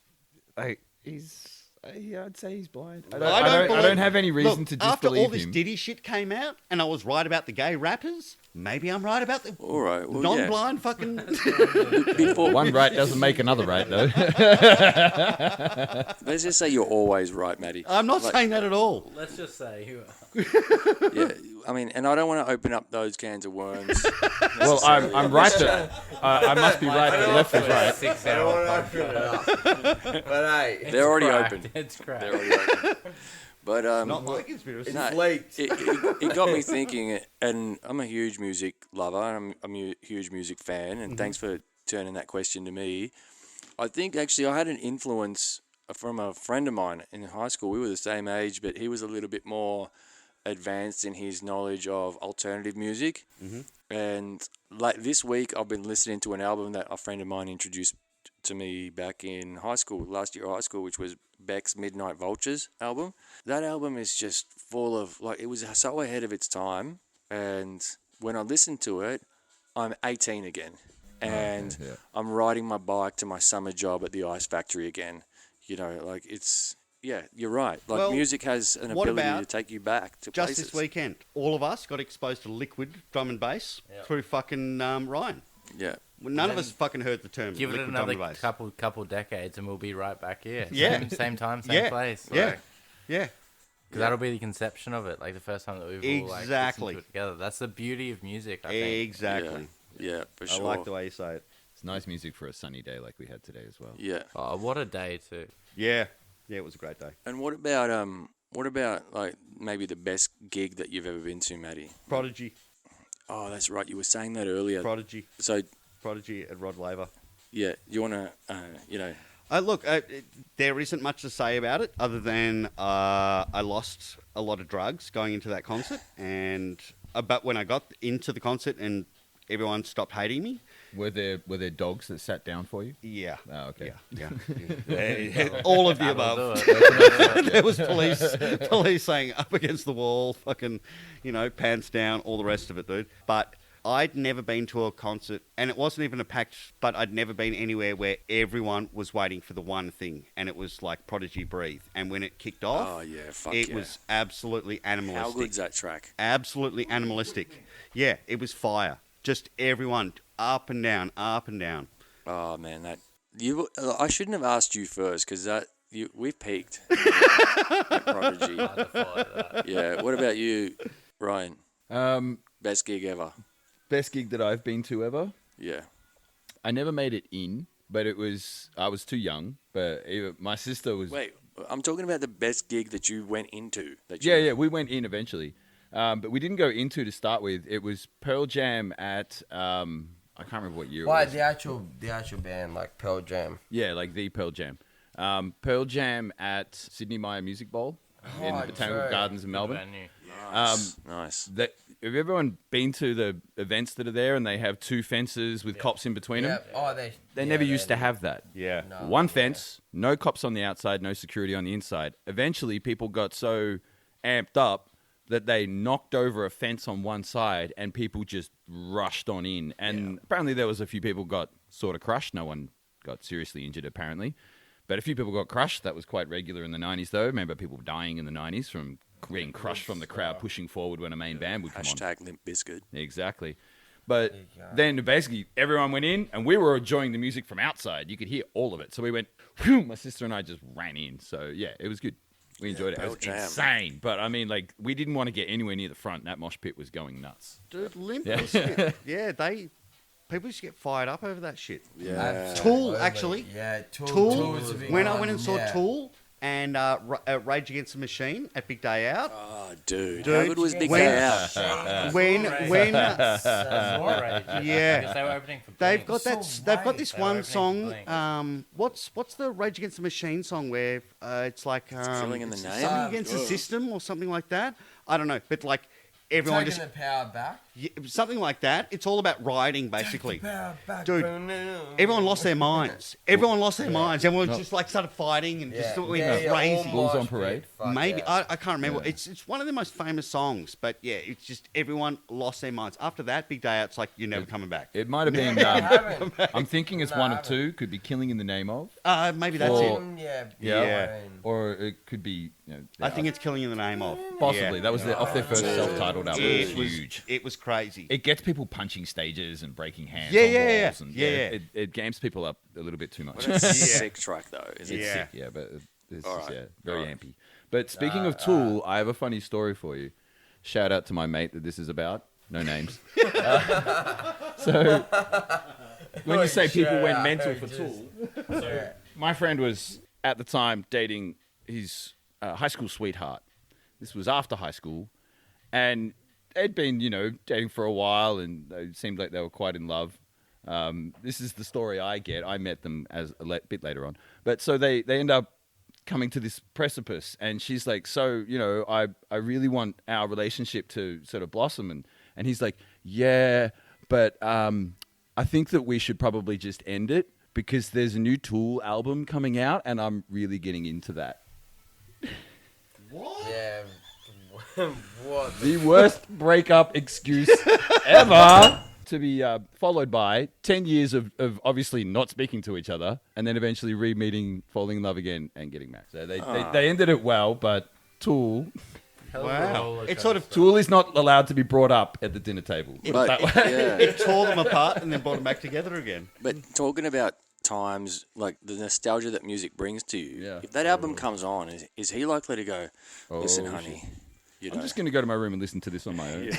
say he's blind. I believe- don't have any reason Look, to after all disbelieve this him. Diddy shit came out, and I was right about the gay rappers, maybe I'm right about the all right. Well, non-blind fucking... Before, One right doesn't make another right, though. let's just say you're always right, Matty. I'm not saying that at all. Let's just say you. Yeah, I mean, and I don't want to open up those cans of worms. Well, I'm right that I must be right that left is right. 6 I don't hour want to open it up. But hey, They're already cracked. open. It's cracked. They're already open. But Not my conspiracy. no, leaked. it got me thinking, and I'm a huge music lover, and I'm a huge music fan, and thanks for turning that question to me. I think actually I had an influence from a friend of mine in high school. We were the same age, but he was a little bit more advanced in his knowledge of alternative music. And like this week, I've been listening to an album that a friend of mine introduced to me back in high school, last year of high school, which was Beck's Midnight Vultures album. That album is just full of, like, it was so ahead of its time. And when I listen to it, I'm 18 again. And yeah. I'm riding my bike to my summer job at the ice factory again. You know, like, it's, yeah, you're right. Like, Well, music has an what ability about to take you back to Just places. this weekend, all of us got exposed to liquid drum and bass through fucking Ryan. Yeah. Well, none of us fucking heard the term Give it liquid another drum and bass. couple decades, and we'll be right back here. Yeah. Same time, same Yeah. place. Yeah. Yeah. Because that'll be the conception of it, like the first time that we've all like Exactly. listened to it together. That's the beauty of music, I think. Exactly. Yeah, for I sure. like the way you say it. It's nice music for a sunny day like we had today as well. Yeah. Oh, what a day too! Yeah. Yeah, it was a great day. And what about like maybe the best gig that you've ever been to, Matty? Prodigy. Oh, that's right. You were saying that earlier. Prodigy. So, Prodigy at Rod Laver. yeah, you want to, Look, there isn't much to say about it other than I lost a lot of drugs going into that concert, and about when I got into the concert and everyone stopped hating me. Were there dogs that sat down for you? Yeah. Oh, okay. Yeah. All of the above. There was police saying up against the wall, fucking, pants down, all the rest of it, dude. But I'd never been to a concert, and it wasn't even a packed, but I'd never been anywhere where everyone was waiting for the one thing, and it was like Prodigy Breathe. And when it kicked off, it was absolutely animalistic. How good's that track? Absolutely animalistic. Yeah, it was fire. Just everyone up and down, up and down. Oh man, I shouldn't have asked you first because we've peaked. At Prodigy. Yeah. What about you, Ryan? Best gig ever. Best gig that I've been to ever. Yeah. I never made it in, but I was too young. But my sister was. Wait, I'm talking about the best gig that you went into. Yeah, we went in eventually. But we didn't go into to start with. It was Pearl Jam at I can't remember what year. Why it was. the actual band like Pearl Jam? Yeah, like the Pearl Jam. Pearl Jam at Sydney Myer Music Bowl in the Botanical Gardens in Melbourne. Nice. Have everyone been to the events that are there and they have two fences with cops in between them? Oh, they never used to have that. Yeah. No, One fence, no cops on the outside, no security on the inside. Eventually, people got so amped up that they knocked over a fence on one side and people just rushed on in. And apparently there was a few people got sort of crushed. No one got seriously injured, apparently. But a few people got crushed. That was quite regular in the 90s, though. Remember people dying in the 90s from being crushed from the crowd pushing forward when a main band would come on. Hashtag Limp Bizkit. Exactly. But then basically everyone went in and we were enjoying the music from outside. You could hear all of it. So we went, whew, my sister and I just ran in. So yeah, it was good. We enjoyed it. It was insane. But I mean, like, we didn't want to get anywhere near the front. That mosh pit was going nuts. Dude, Limp Bizkit. Yeah, people used to get fired up over that shit. Yeah. Tool, actually. Yeah, Tool. When I went and saw Tool and Rage Against the Machine at Big Day Out. Oh, dude. How good was Big Day Out? When yeah. Because they were opening for they've got that. So They've got this They were one opening for song. What's the Rage Against the Machine song where it's like Killing in the Name? something against the system or something like that? I don't know, but like everyone Taking just the power back. something like that. It's all about riding, basically. Power back. Dude, everyone lost their minds. Everyone just like started fighting and just went crazy. Bulls on Parade? Maybe I can't remember. It's one of the most famous songs, but yeah, it's just everyone lost their minds. After that, Big Day Out, it's like you're never coming back. It might have been. I'm thinking it's one of two. Could be Killing in the Name of. Maybe that's Or- it. Yeah. Or it could be. I think it's Killing in the Name of. possibly Yeah. that was off their first self-titled album. It was huge. It was crazy. It gets people punching stages and breaking hands Yeah, on yeah, walls. And, It games people up a little bit too much. Well, that's a sick track, though. Isn't it? Yeah. Sick, yeah, but it's All right. very ampy. But speaking of Tool, I have a funny story for you. Shout out to my mate that this is about. No names. So when you say people went mental for Tool, so my friend was at the time dating his high school sweetheart. This was after high school, and they'd been, dating for a while, and it seemed like they were quite in love. This is the story I get. I met them as a bit later on. But so they end up coming to this precipice, and she's like, so, I really want our relationship to sort of blossom. And he's like, yeah, but I think that we should probably just end it because there's a new Tool album coming out, and I'm really getting into that. What? Yeah. What? The worst breakup excuse ever. To be followed by 10 years of obviously not speaking to each other, and then eventually re-meeting, falling in love again, and getting married. So they ended it well, but Tool... Wow. It's sort of Tool is not allowed to be brought up at the dinner table. Put it But, that way. yeah. it tore them apart and then brought them back together again. But talking about times, like the nostalgia that music brings to you, Yeah. if that album comes on, is he likely to go, listen, Oh, honey, I'm just going to go to my room and listen to this on my own.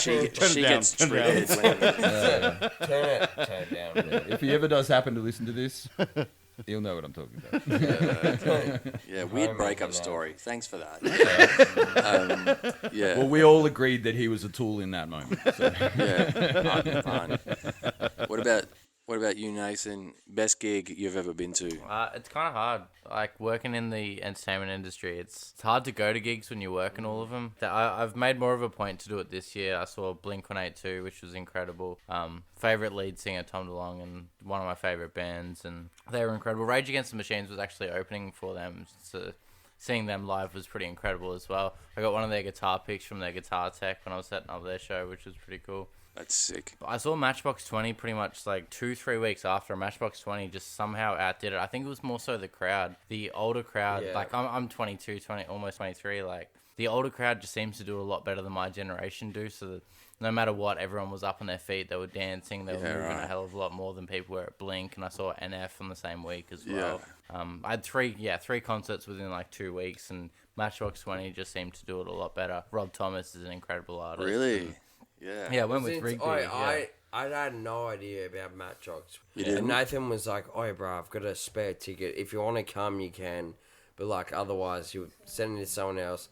she Turn it gets down, triggered. Turn it down. Yeah, if he ever does happen to listen to this, he'll know what I'm talking about. Yeah, weird breakup story. Thanks for that. Yeah, Well, we all agreed that he was a Tool in that moment. So. yeah. Fine. What about What about you, Nathan? Best gig you've ever been to? It's kind of hard. Like working in the entertainment industry, it's hard to go to gigs when you're working all of them. I've made more of a point to do it this year. I saw Blink-182, which was incredible. Favorite lead singer Tom DeLonge, and one of my favorite bands, and they were incredible. Rage Against the Machines was actually opening for them, so seeing them live was pretty incredible as well. I got one of their guitar picks from their guitar tech when I was setting up their show, which was pretty cool. That's sick. I saw Matchbox 20 pretty much like 2-3 weeks after. Matchbox 20 just somehow outdid it. I think it was more so the crowd, the older crowd. Yeah. Like I'm 22, almost 23. Like the older crowd just seems to do a lot better than my generation do. So that no matter what, everyone was up on their feet. They were dancing. They were moving a hell of a lot more than people were at Blink. And I saw NF on the same week as well. I had three concerts within like 2 weeks, and Matchbox 20 just seemed to do it a lot better. Rob Thomas is an incredible artist. Really? Yeah, I went with Rigby. I had no idea about Matchbox. And Nathan was like, "Oh, bro, I've got a spare ticket. If you want to come, you can. But like, otherwise, you would send it to someone else."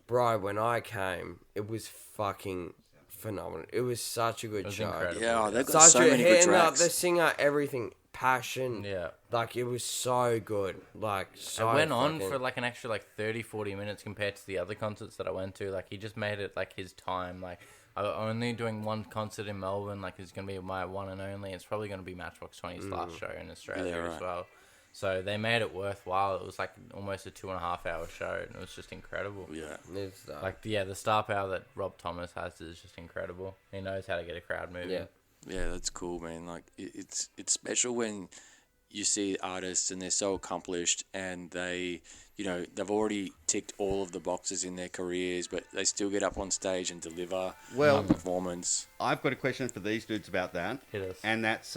Bro, when I came, it was fucking phenomenal. It was such a good show. Incredible. Yeah, they've got so many good tracks. The singer, everything, passion. Yeah. Like, it was so good. Like, so I went on for like an extra like 30-40 minutes compared to the other concerts that I went to. Like, he just made it like his time. Like, I'm only doing one concert in Melbourne. Like, it's going to be my one and only. It's probably going to be Matchbox 20's last show in Australia as well. So they made it worthwhile. It was like almost a 2.5 hour show, and it was just incredible. Yeah. It's, Like, the star power that Rob Thomas has is just incredible. He knows how to get a crowd moving. Yeah. Yeah, that's cool, man. Like, it's special when you see artists and they're so accomplished and they've already ticked all of the boxes in their careers, but they still get up on stage and deliver a performance. I've got a question for these dudes about that. Hit us. And that's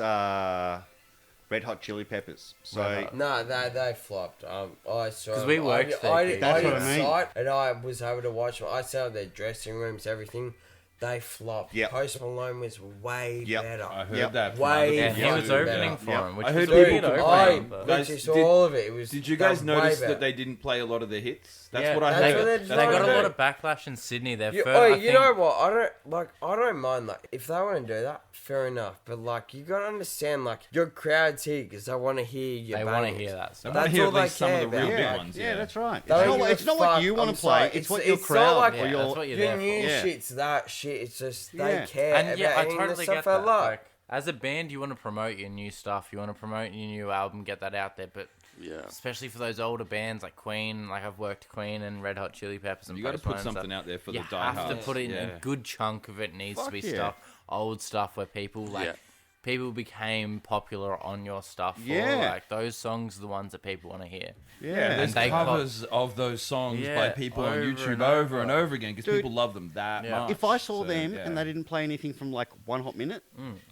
Red Hot Chili Peppers. So No, they flopped. I saw because we worked there. I That's did what I mean. sight, and I was able to watch them. I saw their dressing rooms, everything. They flopped. Yep. Post Malone was way better. I heard that. From Way other He people. was opening for him, which I was heard a weird people opening. complain. but- Guys, Literally saw all of it. It was. Did you that guys was way notice better. that they didn't play a lot of the hits? That's Yeah, what I that's heard. what they're They trying got to a do. lot of backlash in Sydney. Their You, first, oh, I you think, know what? I don't mind. Like, if they want to do that, fair enough. But like, you gotta understand, like, your crowd's here because they want to hear your. they want to bangers. hear that I stuff. want to That's hear all at they least some of the care real about. big yeah, ones. yeah, that's right. It's Don't not, give it's a not what fuck. you want I'm to play. sorry. It's what It's your not crowd like- or Yeah, your that's what you're Your there new for. Yeah. shit's that shit. It's just Yeah. they care And yeah, I about totally the get stuff I that. love. Like, as a band, you want to promote your new stuff. You want to promote your new album, get that out there. But Yeah. especially for those older bands like Queen, like I've worked Queen and Red Hot Chili Peppers, and You got to Post put Malone and something stuff. out there for You the diehards. have to put it in. Yeah. A good chunk of it needs to Fuck be yeah. stuff, old stuff where people like. Yeah. People became popular on your stuff. Yeah. Like those songs are the ones that people want to hear. Yeah. There's they covers of those songs Yeah, by people on over YouTube and over over. and over again because Dude, people love them that yeah. much. If I saw So, them yeah. and they didn't play anything from like One Hot Minute,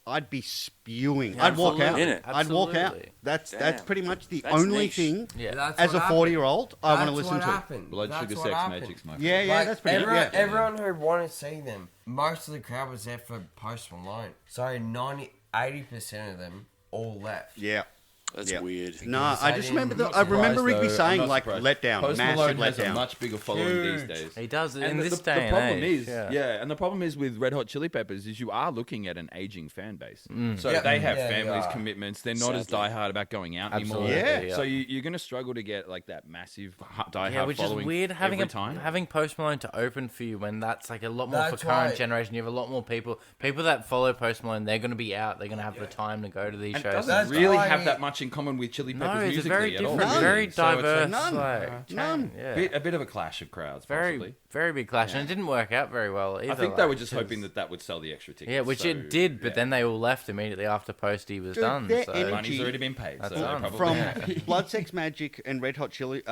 I'd be spewing. Yeah, I'd walk out. absolutely. Innit? I'd walk out. Absolutely. That's Damn. pretty much the That's only niche. thing Yeah. That's as a what 40-year-old I want to That's listen what to. happened. Blood, That's sugar, what sex, happened. magic's my Yeah, yeah, Like, that's pretty everyone, good. everyone who wanted to see them, most of the crowd was there for Post Malone. So 80% of them all left. Yeah. That's Yeah. weird. No, I they just didn't- remember I'm I remember Surprised, Rigby though. saying I'm not like surprised. letdown, Post massive Malone has a letdown. much bigger following these days. He does And in the, this the, day the and problem age. is, yeah. and the problem is with Red Hot Chili Peppers is you are looking at an aging fan base. So Yeah. they have Yeah, they families, are. commitments. They're not as Sadly. diehard about going out anymore. Absolutely, Yeah. So you're going to struggle to get like that massive diehard Yeah, which is following weird having every time. having Post Malone to open for you when that's like a lot more That's for current right. generation. You have a lot more people that follow Post Malone. They're going to be out. They're going to have the time to go to these And it shows. doesn't That's really why- have that much in common with Chili Peppers No, it's a musically very at all. different, None. very So it's like diverse, none. like None. Yeah, a bit of a clash of crowds, very, possibly. very big clash, and it didn't work out very well either. I think they like, were just 'cause- hoping that would sell the extra tickets. Yeah, which so, it did, but yeah. then they all left immediately after Posty was Dude, done. their So energy- money's already been paid. That's So done. probably From Blood, Sex, Magic and Red Hot Chili,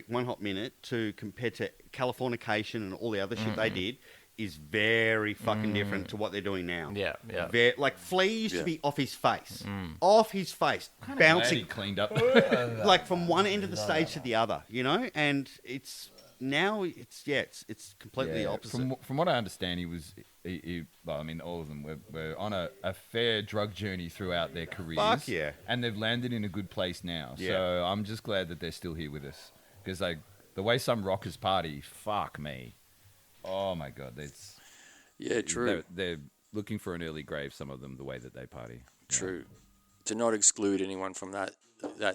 One Hot Minute to compared to Californication and all the other shit they did is very fucking different to what they're doing now. yeah, yeah. Like Flea used Yeah. to be off his face, off his face, Glad he bouncing cleaned up. like from one end of the stage to the other, you know. And it's now it's completely Yeah, opposite. From what I understand, well, I mean, all of them were on a fair drug journey throughout their careers. Fuck yeah. And they've landed in a good place now. Yeah. So I'm just glad that they're still here with us. Because like the way some rockers party, fuck me. Oh my God, Yeah, true. They're looking for an early grave. Some of them, the way that they party. True. to not exclude anyone from that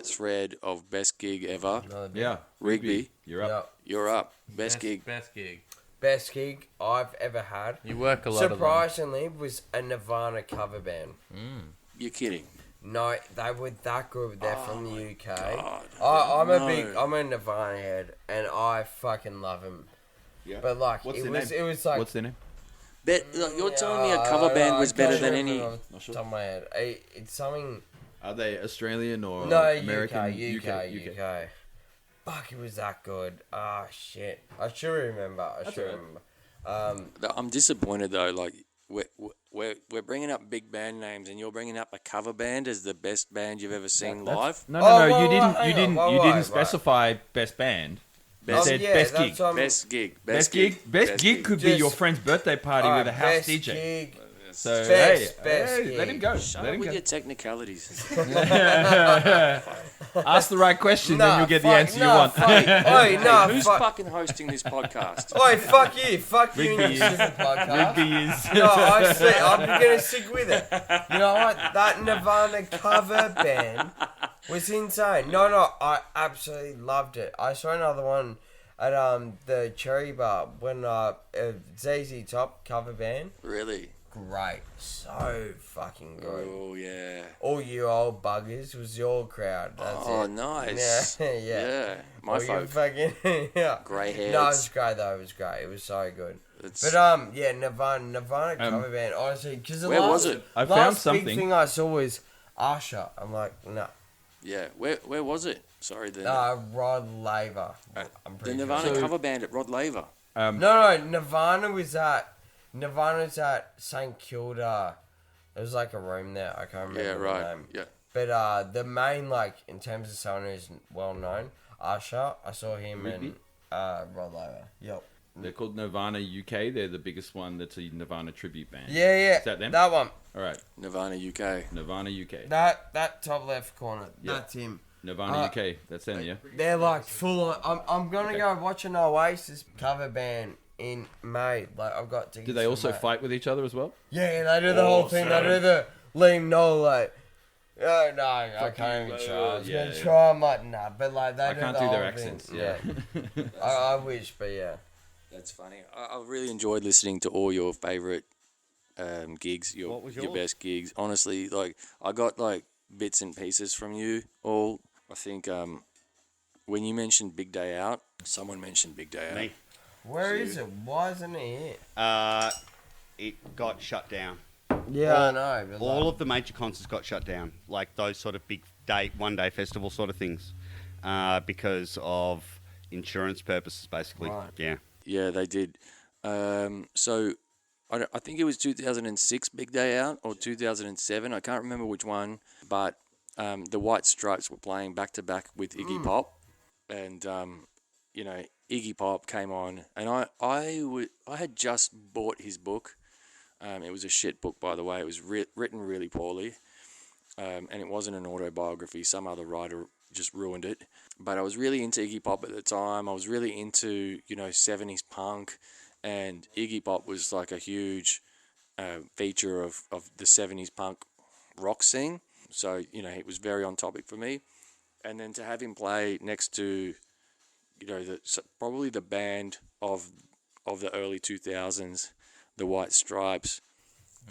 thread of best gig ever. Yeah. Rigby, You're up. Yep. you're up. Best gig. Best gig. Best gig I've ever had. You work a lot of them. Surprisingly, was a Nirvana cover band. You're kidding. No, they were that good. They're from the UK. God. I'm a Nirvana head, and I fucking love them. Yeah. But like, What's it their was, name? it was like. What's their name? You're telling me a cover band was better than any... Not sure. Top of my head. It's something. Are they Australian or No, American? UK. Fuck, it was that good. Ah, shit. I should remember. I'm disappointed though. Like we're bringing up big band names, and you're bringing up a cover band as the best band you've ever seen live. No, Oh, you hang didn't. on, You wait. didn't specify best band. You said yeah, best that's gig. what I'm- Best gig. Best gig could be Just- your friend's birthday party with a house best DJ. Gig. So Best hey, let him gig. go. Shut Let up him with go. your technicalities. Ask the right question, then you'll get the answer you want. Who's fucking hosting this podcast? Oi, fuck you. Fuck you and Rigby your is. stupid podcast. Rigby is. No, I'm going to stick with it. You know what? That Nirvana cover band was insane. No, I absolutely loved it. I saw another one at the Cherry Bar when ZZ Top cover band. Really? Great. So fucking good. Oh yeah. All you old buggers was your crowd. That's Oh, it. nice. Yeah. Yeah. My All you folk. fucking, yeah. Grey hairs. No, it was great though. It was great. It was so good. It's- But yeah, Nirvana cover band. Honestly, because Where was it? I found last something. big thing I saw was Usher. I'm like, no, Yeah. Where was it? Sorry. Rod Laver. I'm The pretty Nirvana sure. cover band at Rod Laver. No, Nirvana was at St Kilda. There was like a room there. I can't remember Yeah. the Right. name. Yeah. But the main, like, in terms of someone who's well known, Usher, I saw him Rigby? and Rod Laver. Yep. They're called Nirvana UK. They're the biggest one that's a Nirvana tribute band. Yeah. Is that them? That one. All right. Nirvana UK. Nirvana UK. That top left corner. Yeah. That's him. Nirvana UK. That's them, yeah? They're like full on. I'm gonna go watch an Oasis cover band in May. Like I've got tickets. Do they for also May. fight with each other as well? Yeah, they do the whole thing. They do the Liam Noel like. Oh no, I can't even try. I was gonna try, I'm like, nah, but like they I do can't the do whole their thing. accents. Yeah. I wish, but yeah. That's funny. I really enjoyed listening to all your favorite gigs. What was your yours? best gigs? Honestly, like I got like bits and pieces from you all. I think when you mentioned Big Day Out, someone mentioned Big Day Out. Me. Where is it? Why isn't it It got shut down. here? Yeah, I know. But All of the major concerts got shut down, like those sort of big one-day festival sort of things, because of insurance purposes, basically. Right. Yeah. Yeah, they did. So I think it was 2006 Big Day Out or 2007. I can't remember which one, but the White Stripes were playing back to back with Iggy Pop, and Iggy Pop came on, and I had just bought his book. It was a shit book, by the way. It was written really poorly, and it wasn't an autobiography. Some other writer just ruined it. But I was really into Iggy Pop at the time. I was really into 70s punk, and Iggy Pop was like a huge feature of the 70s punk rock scene. So it was very on topic for me. And then to have him play next to probably the band of the early 2000s, the White Stripes.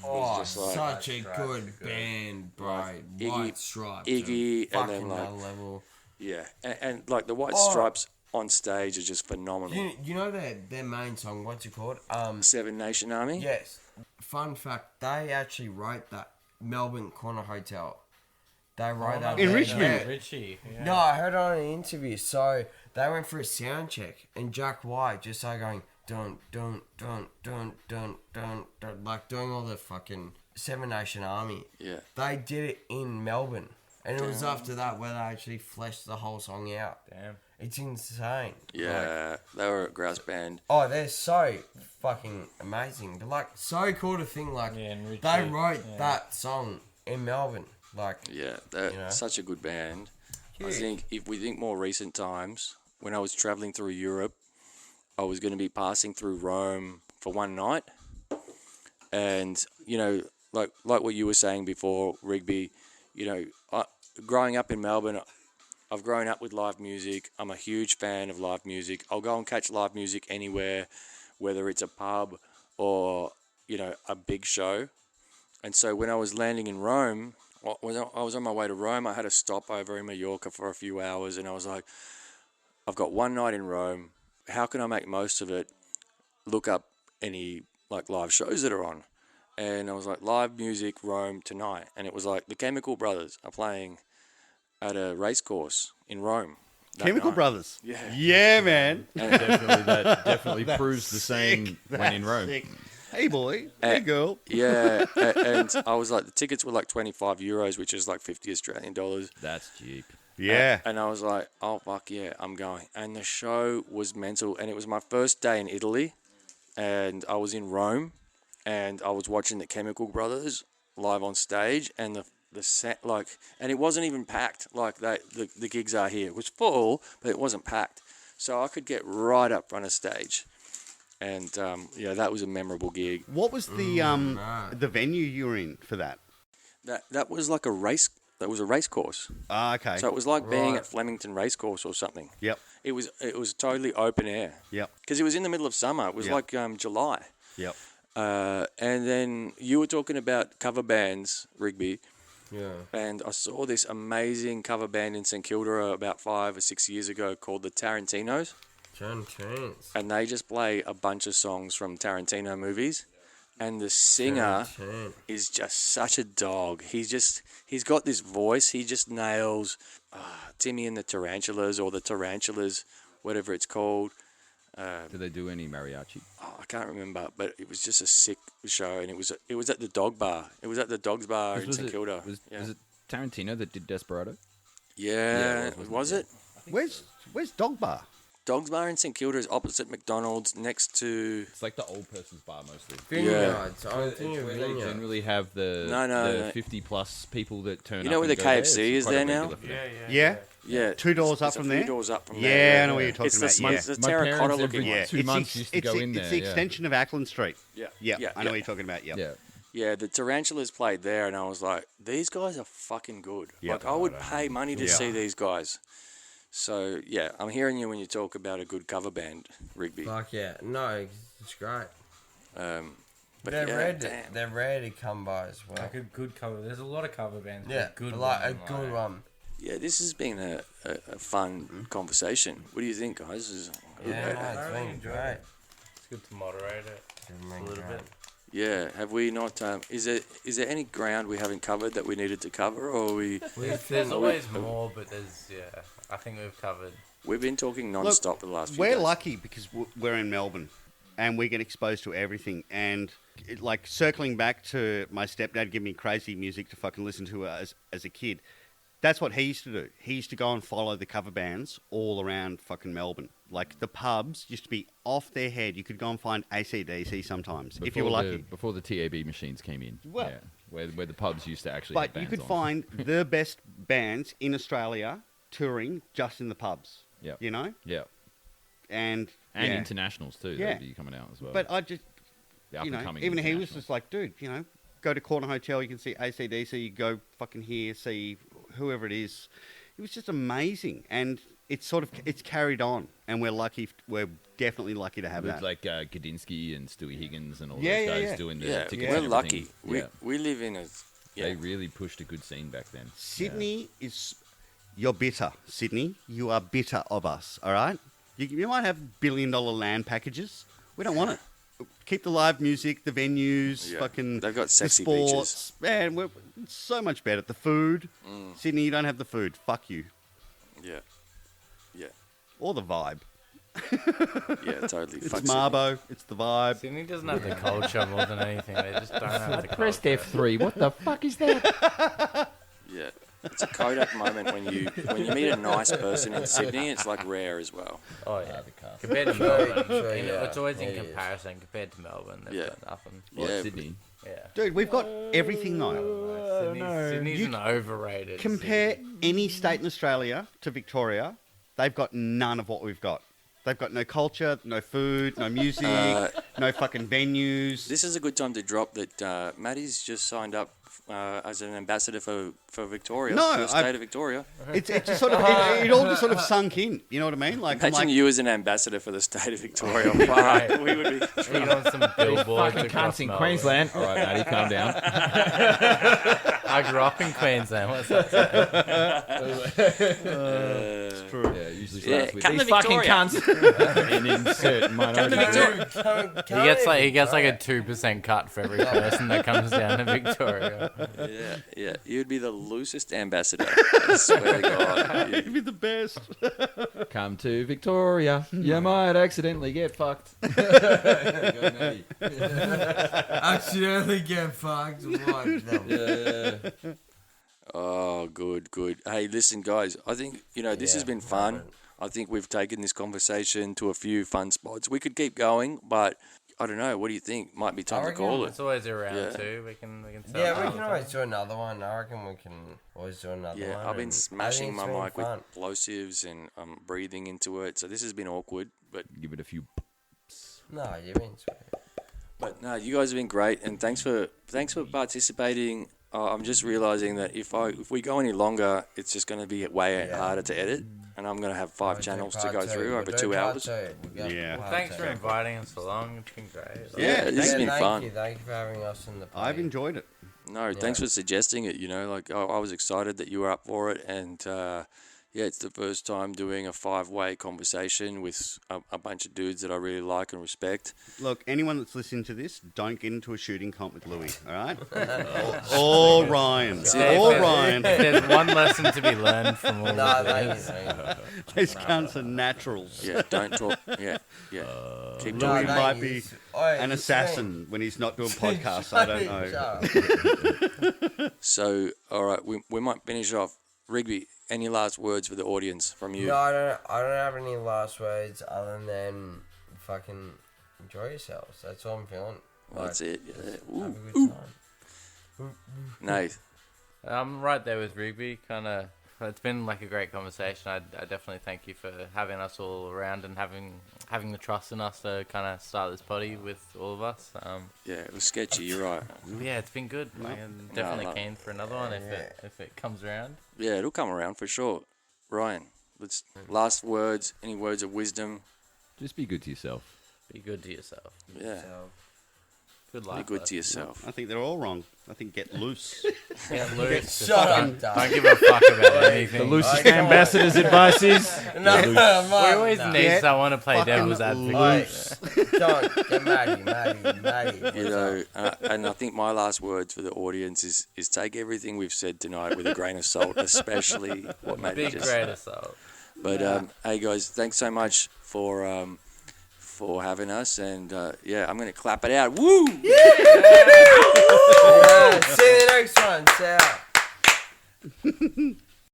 Oh, just like- such a good band, bro. Iggy- White Stripes. Iggy, are and then, fucking like- that level. Yeah, and like the White Oh. Stripes on stage are just phenomenal. You know their main song, what's it called? Seven Nation Army. Yes. Fun fact, they actually wrote that Melbourne Corner Hotel. They wrote that In band. Richmond? Yeah. Richie. Yeah. No, I heard it on an interview. So they went for a sound check, and Jack White just started going dun dun dun dun dun dun dun, like doing all the fucking Seven Nation Army. Yeah. They did it in Melbourne, and it was after that where they actually fleshed the whole song out. Damn. It's insane. Yeah, they were a grouse band. Oh, they're so fucking amazing. But like, so cool to think like Yeah, and Richie, they wrote yeah. that song in Melbourne. Like, Yeah, they're You know? such a good band. I Huge. think if we think more recent times, when I was traveling through Europe, I was going to be passing through Rome for one night, and like what you were saying before, Rigby, growing up in Melbourne, I've grown up with live music. I'm a huge fan of live music. I'll go and catch live music anywhere, whether it's a pub or, a big show. And so when I was landing in Rome, when I was on my way to Rome, I had a stopover in Mallorca for a few hours, and I was like, I've got one night in Rome. How can I make most of it? Look up any live shows that are on. And I was like, live music, Rome tonight. And it was like the Chemical Brothers are playing at a race course in Rome. Chemical night. Brothers. Yeah. Yeah, man. That definitely proves the saying when in Rome. Sick. Hey, boy. Hey, girl. Yeah. And I was like, the tickets were like €25, which is like 50 Australian dollars. That's cheap. Yeah. And I was like, oh, fuck yeah, I'm going. And the show was mental. And it was my first day in Italy. And I was in Rome. And I was watching the Chemical Brothers live on stage. And the set, and it wasn't even packed like the gigs are here. It was full, but it wasn't packed. So I could get right up front of stage. And, that was a memorable gig. What was the venue you were in for that? That was like a race. That was a race course. Ah, okay. So it was like being at Flemington Racecourse or something. Yep. It was totally open air. Yep. Because it was in the middle of summer. It was like July. Yep. And then you were talking about cover bands, Rigby. Yeah. And I saw this amazing cover band in St Kilda about 5 or 6 years ago called the Tarantinos. And they just play a bunch of songs from Tarantino movies. And the singer is just such a dog. He's got this voice. He just nails Timmy and the Tarantulas or the Tarantulas, whatever it's called. Do they do any mariachi? Oh, I can't remember, but it was just a sick show, and it was at the Dog Bar. It was at the Dogs Bar in St Kilda. Was it Tarantino that did Desperado? Yeah, was it? Where's Dog Bar? Dogs Bar in St Kilda is opposite McDonald's, next to... It's like the old person's bar mostly. Vineyards. Yeah. I'm thinking Where they vineyards. generally have the 50-plus people that turn up. You know where the KFC is there now? Yeah. Yeah. 2 doors up it's from a few there? doors up from Yeah, there. I know what you're talking It's about. the My terracotta parents looking every one. 2 months used to go in there. It's the extension of Ackland Street. Yeah. Yeah, Yeah, I know what you're talking about. Yep. Yeah. Yeah, the Tarantulas played there, and I was like, these guys are fucking good. Yep. I would pay money to Yeah. see these guys. So, yeah, I'm hearing you when you talk about a good cover band, Rigby. Fuck yeah. No, it's great. But They're yeah, rare. damn. They're rare to come by as well. Like a good cover. There's a lot of cover bands. but Yeah, a good like one, a good one. Yeah, this has been a fun conversation. What do you think, guys? This is good, Yeah, right? no, it's really been enjoyed great. it. It's good to moderate it a little bit. Yeah, have we not? Is there any ground we haven't covered that we needed to cover, or There's always more, but I think we've covered. we've been talking non-stop for the last few We're days. lucky because we're in Melbourne and we get exposed to everything. And circling back to my stepdad giving me crazy music to fucking listen to as a kid, that's what he used to do. He used to go and follow the cover bands all around fucking Melbourne. Like the pubs used to be off their head. You could go and find AC/DC sometimes if you were lucky. Before the TAB machines came in. Well- yeah, where the pubs used to actually But have you bands could on. find the best bands in Australia touring just in the pubs. Yeah. You know? Yeah. And And yeah. internationals too. Yeah. They'd be coming out as well. But I just, The you know, up-and-coming even he was internationals. just like, dude, go to Corner Hotel, you can see AC/DC, go fucking here, see whoever it is. It was just amazing. And it's carried on. And we're definitely lucky to have with that. like Gadinsky and Stewie Higgins and all Yeah, those yeah, guys yeah. doing the Yeah, tickets we're and lucky. everything. We live in a... Yeah. They really pushed a good scene back then. Sydney is, you're bitter, Sydney. You are bitter of us, all right? You might have $1 billion land packages. We don't want it. Keep the live music, the venues, Yeah. fucking They've got sexy the sports. Man, it's so much better. The food. Sydney, you don't have the food. Fuck you. Yeah. Yeah. Or the vibe. Yeah, totally. It's Fuck Marbo. It's the vibe. Sydney doesn't have the culture more than anything. They just don't have the Press culture. F3. What the fuck is that? Sydney. Yeah. It's a Kodak moment when you meet a nice person in Sydney. It's like rare as well. Oh yeah. Compared to Melbourne, Sure, it's always in it is. comparison. Compared to Melbourne, they've Yeah. got nothing. What, Yeah. Sydney? Yeah. Dude, we've got everything though. Sydney's You an overrated. Compare city. any state in Australia to Victoria. They've got none of what we've got. They've got no culture, no food, no music, no fucking venues. This is a good time to drop that Matty's just signed up as an ambassador for Victoria, No, for the state of Victoria. It's just sort of it all just sort of sunk in. You know what I mean? Like, I'm Imagine like, you as an ambassador for the state of Victoria. Wow, we would be. Being on some billboards Fucking across cunts in Melbourne. Queensland. All right, Matty, calm down. I grew up in Queensland. What's that? it's true. Yeah, usually Yeah, starts with come to these fucking Victoria. cunts. And insert minority. He gets like a 2% cut for every person that comes down to Victoria. Yeah. You'd be the loosest ambassador. I swear to God. It'd be the best. Come to Victoria. You might accidentally get fucked. Good, Matty. Accidentally get fucked. Oh, good. Hey, listen, guys. I think, this has been fun. I think we've taken this conversation to a few fun spots. We could keep going, but I don't know. What do you think? Might be time to call it. It's always around too. We can set Yeah, up we another can always do another one. I reckon we can always do another one. Yeah, I've been and smashing I my think it's mic been with plosives and I'm breathing into it. So this has been awkward, but Give it a few. No, you've been sweet. But no, you guys have been great, and thanks for participating. I'm just realizing that if we go any longer, it's just going to be way harder to edit, and I'm going to have 5 channels to go through over 2 hours. Yeah. Thanks for inviting us along. It's been great. Yeah, this has been fun. Thank you for having us in the party. I've enjoyed it. No, thanks for suggesting it. I was excited that you were up for it, and it's the first time doing a 5-way conversation with a bunch of dudes that I really like and respect. Look, anyone that's listening to this, don't get into a shooting comp with Louis, all right? Or Ryan. Or Ryan. There's one lesson to be learned from all No, of thank this. you. These cunts are naturals. Yeah, don't talk. Yeah. Keep Louis talking. might be an assassin when he's not doing podcasts. I don't know. So, all right, we might finish off. Rigby, any last words for the audience from you? No, I don't have any last words other than fucking enjoy yourselves. That's all I'm feeling. That's it. Yeah. Have Ooh. a good time. Nath. I'm right there with Rigby. It's been like a great conversation. I definitely thank you for having us all around and having the trust in us to kind of start this potty with all of us. Yeah, it was sketchy. You're right. Yeah, it's been good. I'm definitely keen for another one if it comes around. Yeah, it'll come around for sure. Ryan, last words. Any words of wisdom? Just be good to yourself. Be good to yourself. Yeah, Good be life. good to yourself. I think they're all wrong. I think get loose. Get loose. Shut up, Don't give a fuck about anything. The loosest ambassador's advice is We always need someone to play fucking devil's advocate. Don't get Matty. And I think my last words for the audience is take everything we've said tonight with a grain of salt, especially what Matty Big just. great assault. But hey guys, thanks so much for having us, and I'm gonna clap it out. Woo! Yeah, see you next one. See ya.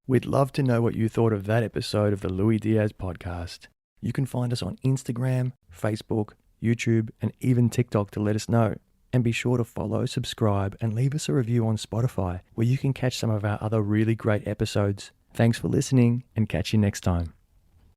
We'd love to know what you thought of that episode of the Louis Diaz podcast. You can find us on Instagram, Facebook, YouTube, and even TikTok to let us know. And be sure to follow, subscribe, and leave us a review on Spotify, where you can catch some of our other really great episodes. Thanks for listening, and catch you next time.